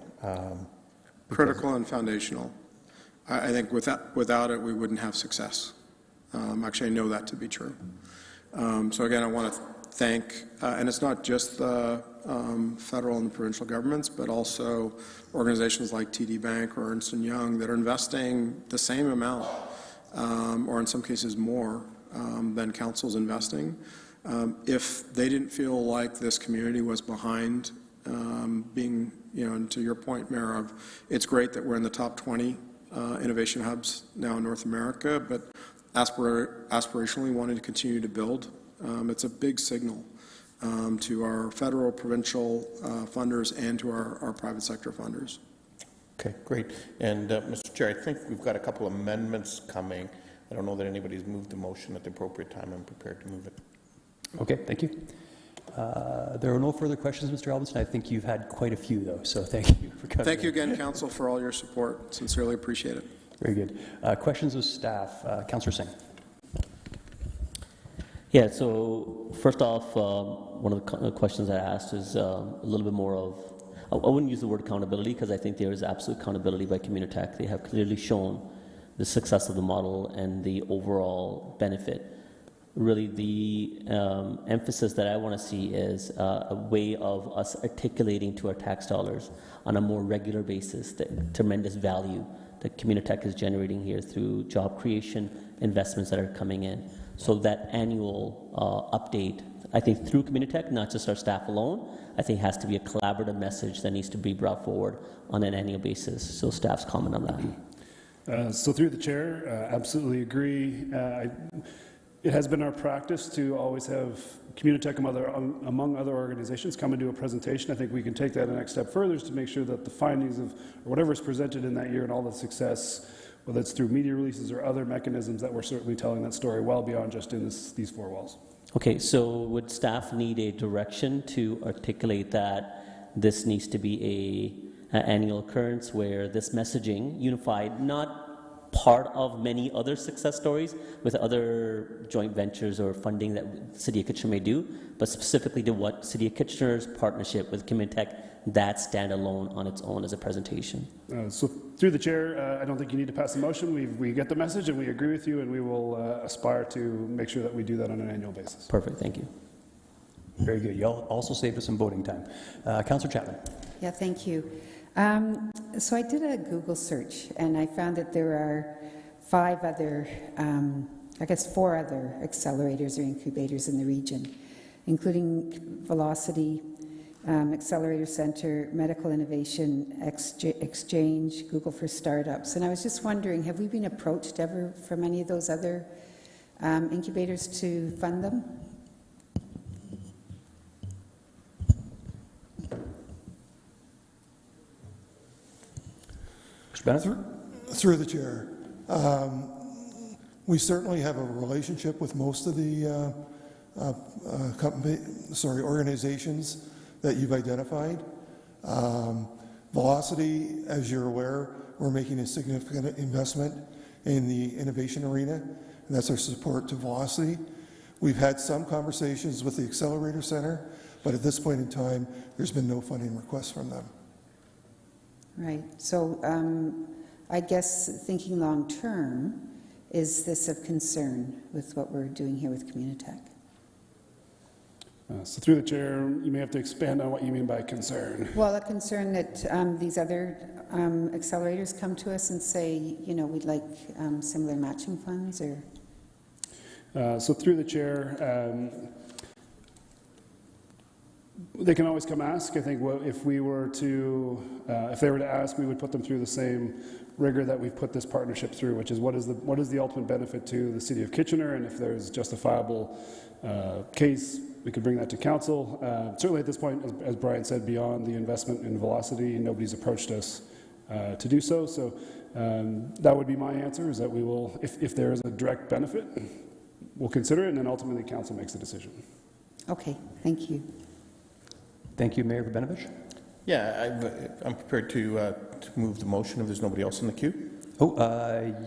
Critical and foundational. I think without it, we wouldn't have success. Actually, I know that to be true. So again, I want to thank, and it's not just the federal and provincial governments, but also organizations like TD Bank or Ernst & Young that are investing the same amount, or in some cases more, than Council's investing. If they didn't feel like this community was behind being, you know, and to your point, Mayor, of it's great that we're in the top 20 innovation hubs now in North America, but aspirationally wanting to continue to build. It's a big signal to our federal, provincial funders and to our private sector funders. Okay, great. And Mr. Chair, I think we've got a couple amendments coming. I don't know that anybody's moved the motion at the appropriate time. I'm prepared to move it. Okay, thank you. There are no further questions, Mr. Alvinson. I think you've had quite a few, though, so thank you for coming. Thank you again, Council, for all your support. Sincerely appreciate it. Very good. Questions of staff. Councillor Singh. Yeah, so first off, one of the questions I asked is a little bit more of, I wouldn't use the word accountability because I think there is absolute accountability by Communitech. They have clearly shown the success of the model and the overall benefit. Really, the emphasis that I want to see is a way of us articulating to our tax dollars on a more regular basis the tremendous value that Communitech is generating here through job creation, investments that are coming in. So that annual update, I think through Communitech, not just our staff alone, I think has to be a collaborative message that needs to be brought forward on an annual basis. So staff's comment on that. So through the chair, absolutely agree. It has been our practice to always have Communitech among other organizations come and do a presentation. I think we can take that a next step further to make sure that the findings of or whatever is presented in that year and all the success, whether it's through media releases or other mechanisms, that we're certainly telling that story well beyond just in these four walls. Okay, so would staff need a direction to articulate that this needs to be an annual occurrence where this messaging, unified, not part of many other success stories with other joint ventures or funding that the City of Kitchener may do, but specifically to what City of Kitchener's partnership with Communitech, that stand alone on its own as a presentation? So through the chair, I don't think you need to pass a motion. We get the message and we agree with you, and we will aspire to make sure that we do that on an annual basis. Perfect, thank you. Very good. You'll also save us some voting time. Councillor Chapman. Yeah, thank you. So I did a Google search, and I found that there are 4 other accelerators or incubators in the region, including Velocity, Accelerator Center, Medical Innovation Exchange, Google for Startups. And I was just wondering, have we been approached ever from any of those other incubators to fund them? Through the chair. We certainly have a relationship with most of the organizations that you've identified. Velocity, as you're aware, we're making a significant investment in the innovation arena, and that's our support to Velocity. We've had some conversations with the Accelerator Center, but at this point in time, there's been no funding requests from them. Right. So I guess thinking long term, is this of concern with what we're doing here with Communitech? So through the chair, you may have to expand on what you mean by concern. Well, a concern that these other accelerators come to us and say, you know, we'd like similar matching funds, or? So through the chair, they can always come ask. I think if they were to ask, we would put them through the same rigor that we've put this partnership through, which is what is the ultimate benefit to the City of Kitchener, and if there's justifiable case, we could bring that to council. Certainly at this point, as Brian said, beyond the investment in Velocity, nobody's approached us to do so. So that would be my answer, is that we will, if there is a direct benefit, we'll consider it, and then ultimately council makes the decision. Okay, thank you. Thank you, Mayor Rabinovich. Yeah, I'm prepared to move the motion if there's nobody else in the queue. Oh,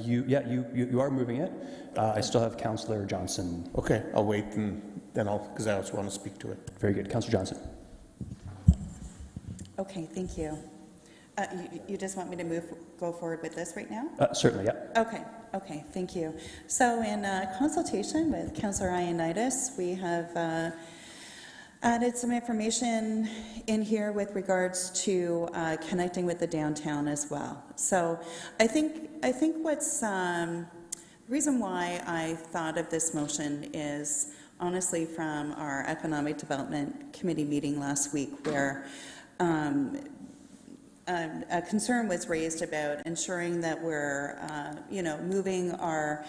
you are moving it. I still have Councillor Johnson. Okay, I'll wait and then because I also want to speak to it. Very good. Councillor Johnson. Okay, thank you. You just want me to go forward with this right now? Certainly, yeah. Okay, thank you. So in consultation with Councillor Ioannidis, we have added some information in here with regards to connecting with the downtown as well. So I think what's the reason why I thought of this motion is honestly from our Economic Development Committee meeting last week, where a concern was raised about ensuring that we're moving our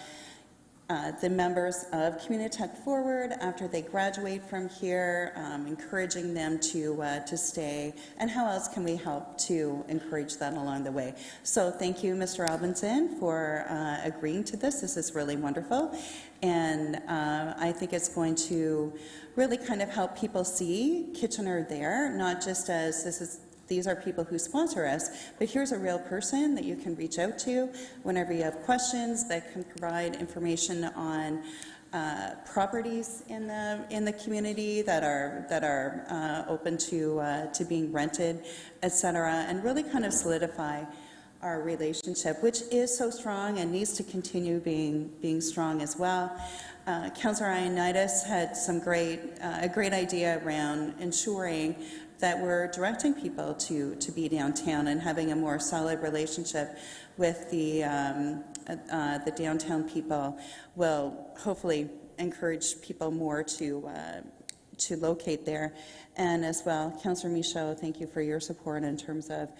the members of Communitech Forward after they graduate from here, encouraging them to stay, and how else can we help to encourage that along the way. So thank you, Mr. Robinson, for agreeing to this. This is really wonderful, and I think it's going to really kind of help people see Kitchener there, not just as these are people who sponsor us, but here's a real person that you can reach out to whenever you have questions, that can provide information on properties in the community that are open to being rented, etc., and really kind of solidify our relationship, which is so strong and needs to continue being strong as well. Councillor Ioannidis had a great idea around ensuring that we're directing people to be downtown and having a more solid relationship with the downtown people will hopefully encourage people more to locate there. And as well, Councillor Michaud, thank you for your support in terms of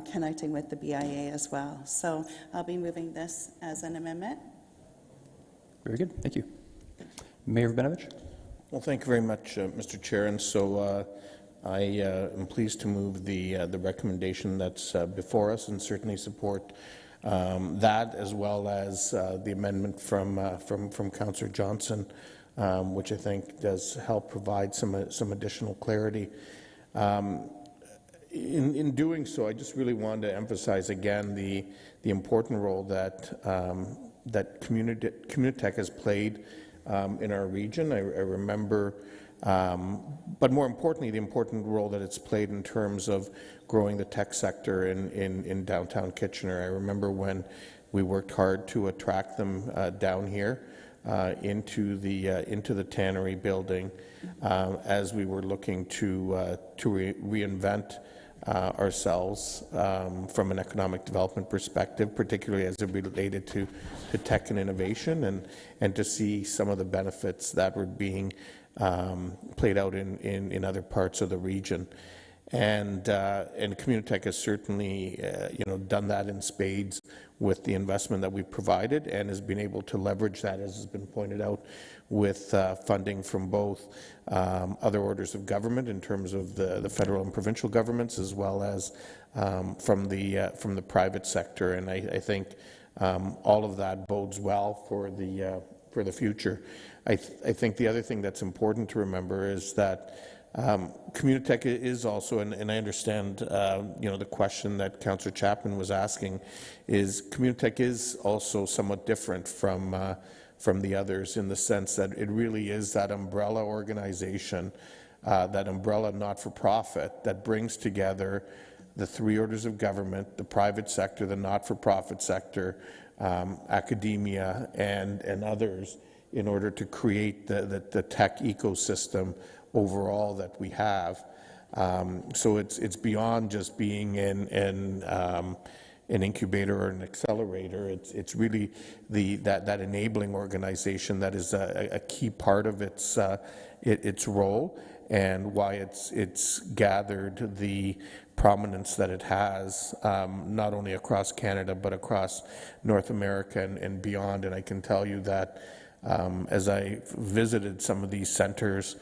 connecting with the BIA as well. So I'll be moving this as an amendment. Very good, thank you. Mayor Benovich? Well, thank you very much, Mr. Chair. And so I am pleased to move the recommendation that's before us, and certainly support that, as well as the amendment from Councillor Johnson, which I think does help provide some additional clarity. In doing so, I just really wanted to emphasize again the important role that Communitech has played in our region. I remember, but more importantly, the important role that it's played in terms of growing the tech sector in downtown Kitchener. I remember when we worked hard to attract them down here into the Tannery building, as we were looking to reinvent ourselves from an economic development perspective, particularly as it related to tech and innovation, and to see some of the benefits that were being played out in other parts of the region. And Communitech has certainly done that in spades with the investment that we've provided, and has been able to leverage that, as has been pointed out, with funding from both other orders of government in terms of the federal and provincial governments, as well as from the private sector. And I think all of that bodes well for the future. I think the other thing that's important to remember is that Communitech is also, and I understand, the question that Councillor Chapman was asking, is Communitech is also somewhat different from the others, in the sense that it really is that umbrella organization, that umbrella not-for-profit that brings together the three orders of government, the private sector, the not-for-profit sector, academia, and others, in order to create the tech ecosystem overall that we have. So it's beyond just being an incubator or an accelerator. It's really that enabling organization that is a key part of its role, and why it's gathered the prominence that it has, not only across Canada but across North America and beyond. And I can tell you that as I visited some of these centers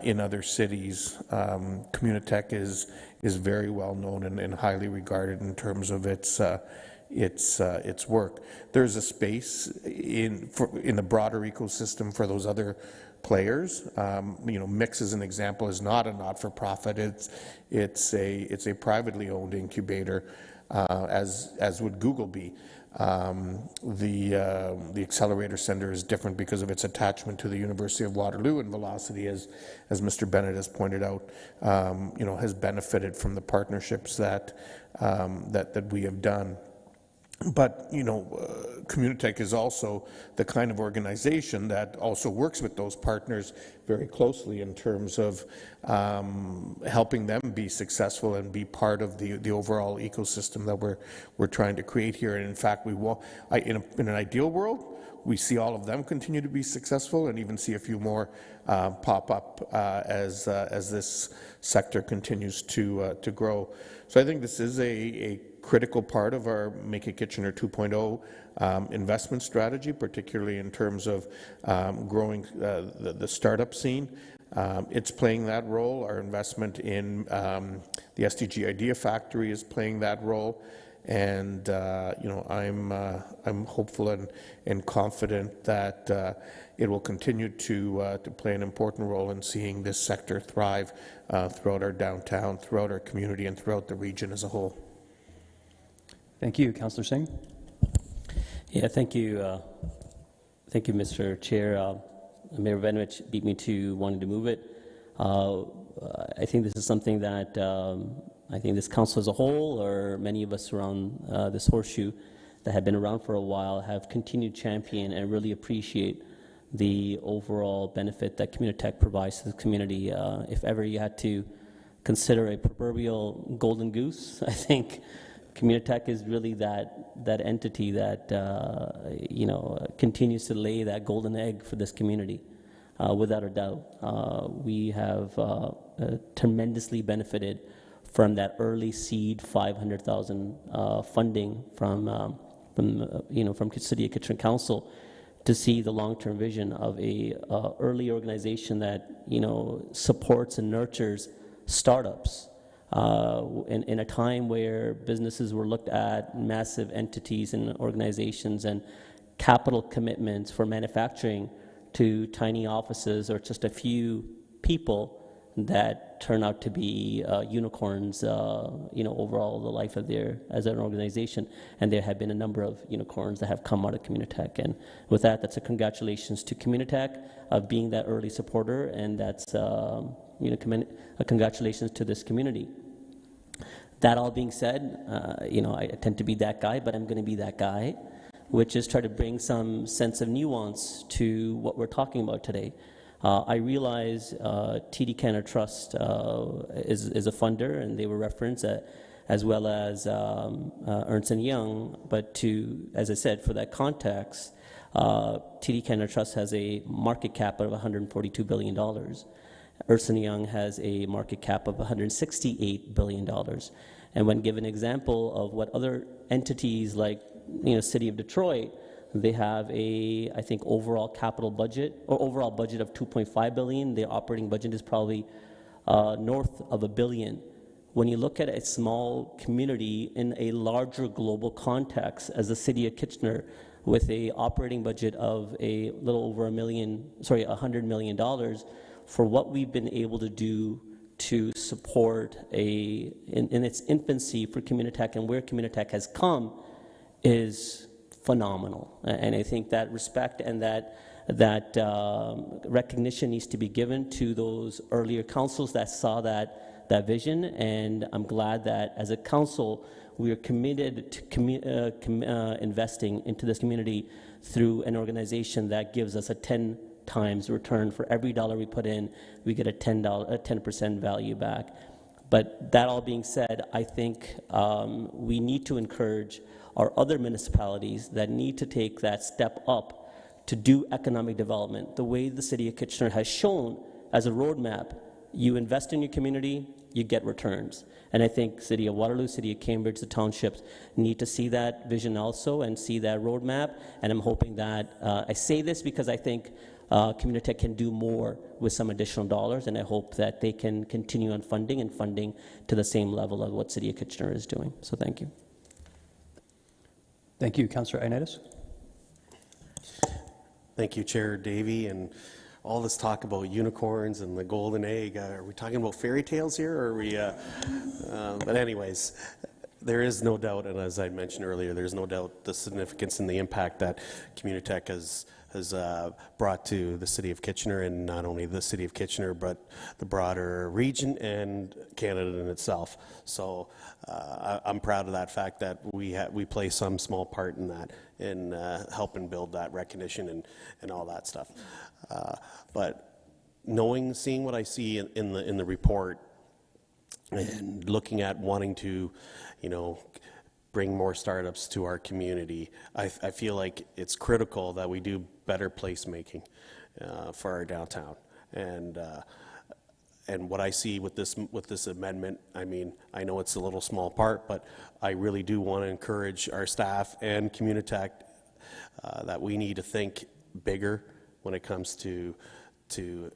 in other cities, Communitech is very well known and highly regarded in terms of its work. There's a space in the broader ecosystem for those other players. Mix, as an example, is not a not-for-profit. It's a privately owned incubator, as would Google be. The Accelerator Center is different because of its attachment to the University of Waterloo, and Velocity, as Mr. Bennett has pointed out, has benefited from the partnerships that we have done. But Communitech is also the kind of organization that also works with those partners very closely in terms of helping them be successful and be part of the overall ecosystem that we're trying to create here. And in fact, in an ideal world, we see all of them continue to be successful, and even see a few more pop up as this sector continues to grow. So I think this is a critical part of our Make It Kitchener 2.0 investment strategy, particularly in terms of growing the startup scene. It's playing that role. Our investment in the SDG Idea Factory is playing that role. And I'm hopeful and confident that it will continue to play an important role in seeing this sector thrive throughout our downtown, throughout our community, and throughout the region as a whole. Thank you. Councillor Singh? Yeah, thank you. Thank you, Mr. Chair. Mayor Benovich beat me to wanting to move it. I think this is something that I think this council as a whole, or many of us around this horseshoe that have been around for a while, have continued to champion and really appreciate the overall benefit that Communitech provides to the community. If ever you had to consider a proverbial golden goose, I think Communitech is really that entity that continues to lay that golden egg for this community. Without a doubt, we have tremendously benefited from that early seed 500,000 funding from City of Kitchener Council, to see the long-term vision of a early organization that supports and nurtures startups in a time where businesses were looked at, massive entities and organizations, and capital commitments for manufacturing to tiny offices or just a few people that turn out to be unicorns, overall the life of as an organization. And there have been a number of unicorns that have come out of Communitech. And with that's a congratulations to Communitech of being that early supporter, and that's a congratulations to this community. That all being said, I tend to be that guy, but I'm going to be that guy, which is try to bring some sense of nuance to what we're talking about today. I realize TD Canada Trust is a funder, and they were referenced, as well as Ernst & Young. But as I said, for that context, TD Canada Trust has a market cap of $142 billion. Ernst & Young has a market cap of $168 billion. And when given an example of what other entities like City of Detroit, they have I think overall capital budget, or overall budget of $2.5 billion. Their operating budget is probably north of $1 billion. When you look at a small community in a larger global context, as the City of Kitchener, with a operating budget of a little over $100 million, for what we've been able to do to support in its infancy for Communitech, and where Communitech has come, is phenomenal. And I think that respect and that recognition needs to be given to those earlier councils that saw that vision. And I'm glad that as a council, we are committed to investing into this community through an organization that gives us a 10 times return. For every dollar we put in, we get a 10% value back. But that all being said, I think we need to encourage our other municipalities that need to take that step up to do economic development. The way the City of Kitchener has shown as a roadmap, you invest in your community, you get returns. And I think City of Waterloo, City of Cambridge, the townships need to see that vision also and see that roadmap. And I'm hoping that, I say this because I think Communitech can do more with some additional dollars, and I hope that they can continue on funding to the same level of what City of Kitchener is doing. So thank you. Thank you. Councillor Ioannidis? Thank you, Chair Davey. And all this talk about unicorns and the golden egg, are we talking about fairy tales here, or are we, but anyways, there is no doubt, and as I mentioned earlier, there's no doubt the significance and the impact that Communitech has brought to the City of Kitchener, and not only the City of Kitchener, but the broader region and Canada in itself. So I'm proud of that fact that we play some small part in that, in helping build that recognition and all that stuff. But seeing what I see in the report, and looking at wanting to, bring more startups to our community, I feel like it's critical that we do better placemaking for our downtown. And and what I see with this amendment, I mean, I know it's a little small part, but I really do want to encourage our staff and Communitech that we need to think bigger when it comes to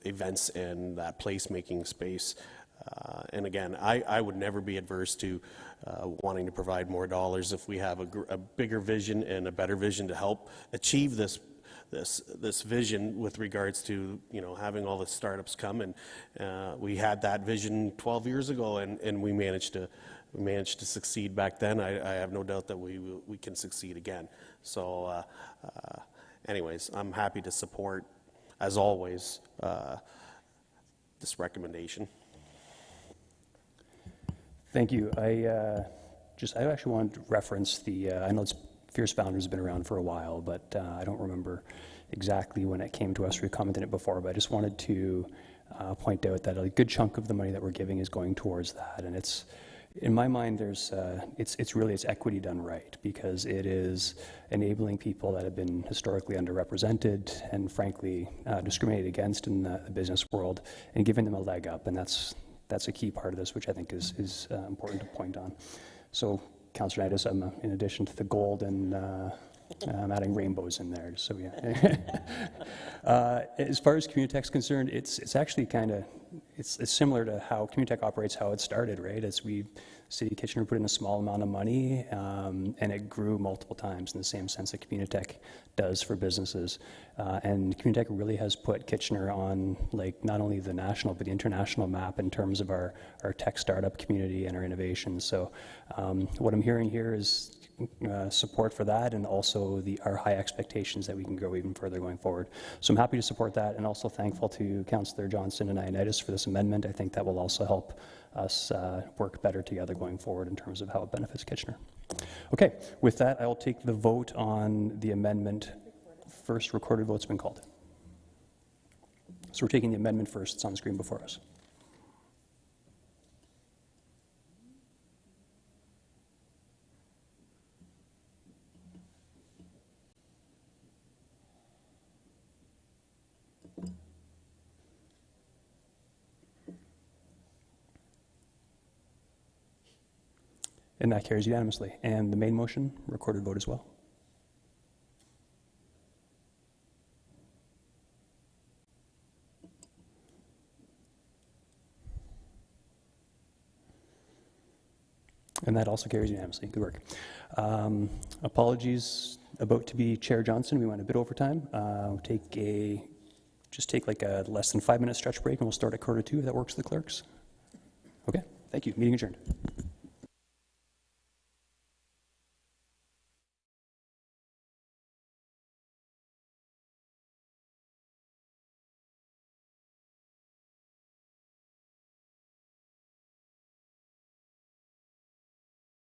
events and that placemaking space. And again, I would never be adverse to wanting to provide more dollars if we have a bigger vision and a better vision to help achieve this vision with regards to, you know, having all the startups come. And we had that vision 12 years ago, and we managed to succeed back then. I have no doubt that we can succeed again. So anyways, I'm happy to support, as always, this recommendation. Thank you. I actually wanted to reference the, I know Fierce Founders has been around for a while, but I don't remember exactly when it came to us. We commented it before, but I just wanted to point out that a good chunk of the money that we're giving is going towards that. And it's, in my mind, it's really equity done right, because it is enabling people that have been historically underrepresented and frankly discriminated against in the business world, and giving them a leg up. And that's a key part of this, which I think is important to point on. So, Councillor Naidoo, I'm in addition to the gold, and I'm adding rainbows in there. So yeah. As far as Communitech's concerned, it's actually kind of it's similar to how Communitech operates, how it started, right? As City of Kitchener put in a small amount of money, and it grew multiple times in the same sense that Communitech does for businesses. And Communitech really has put Kitchener on, like, not only the national but the international map in terms of our tech startup community and our innovations. So what I'm hearing here is support for that, and also our high expectations that we can grow even further going forward. So I'm happy to support that, and also thankful to Councillor Johnson and Ioannidis for this amendment. I think that will also help us work better together going forward in terms of how it benefits Kitchener. Okay, with that, I will take the vote on the amendment first. Recorded vote's been called. So we're taking the amendment first. It's on the screen before us. And that carries unanimously. And the main motion, recorded vote as well. And that also carries unanimously. Good work. Apologies about to be Chair Johnson. We went a bit over time. Just take like a less than 5-minute stretch break, and we'll start at 1:45 if that works for the clerks. Okay, thank you. Meeting adjourned.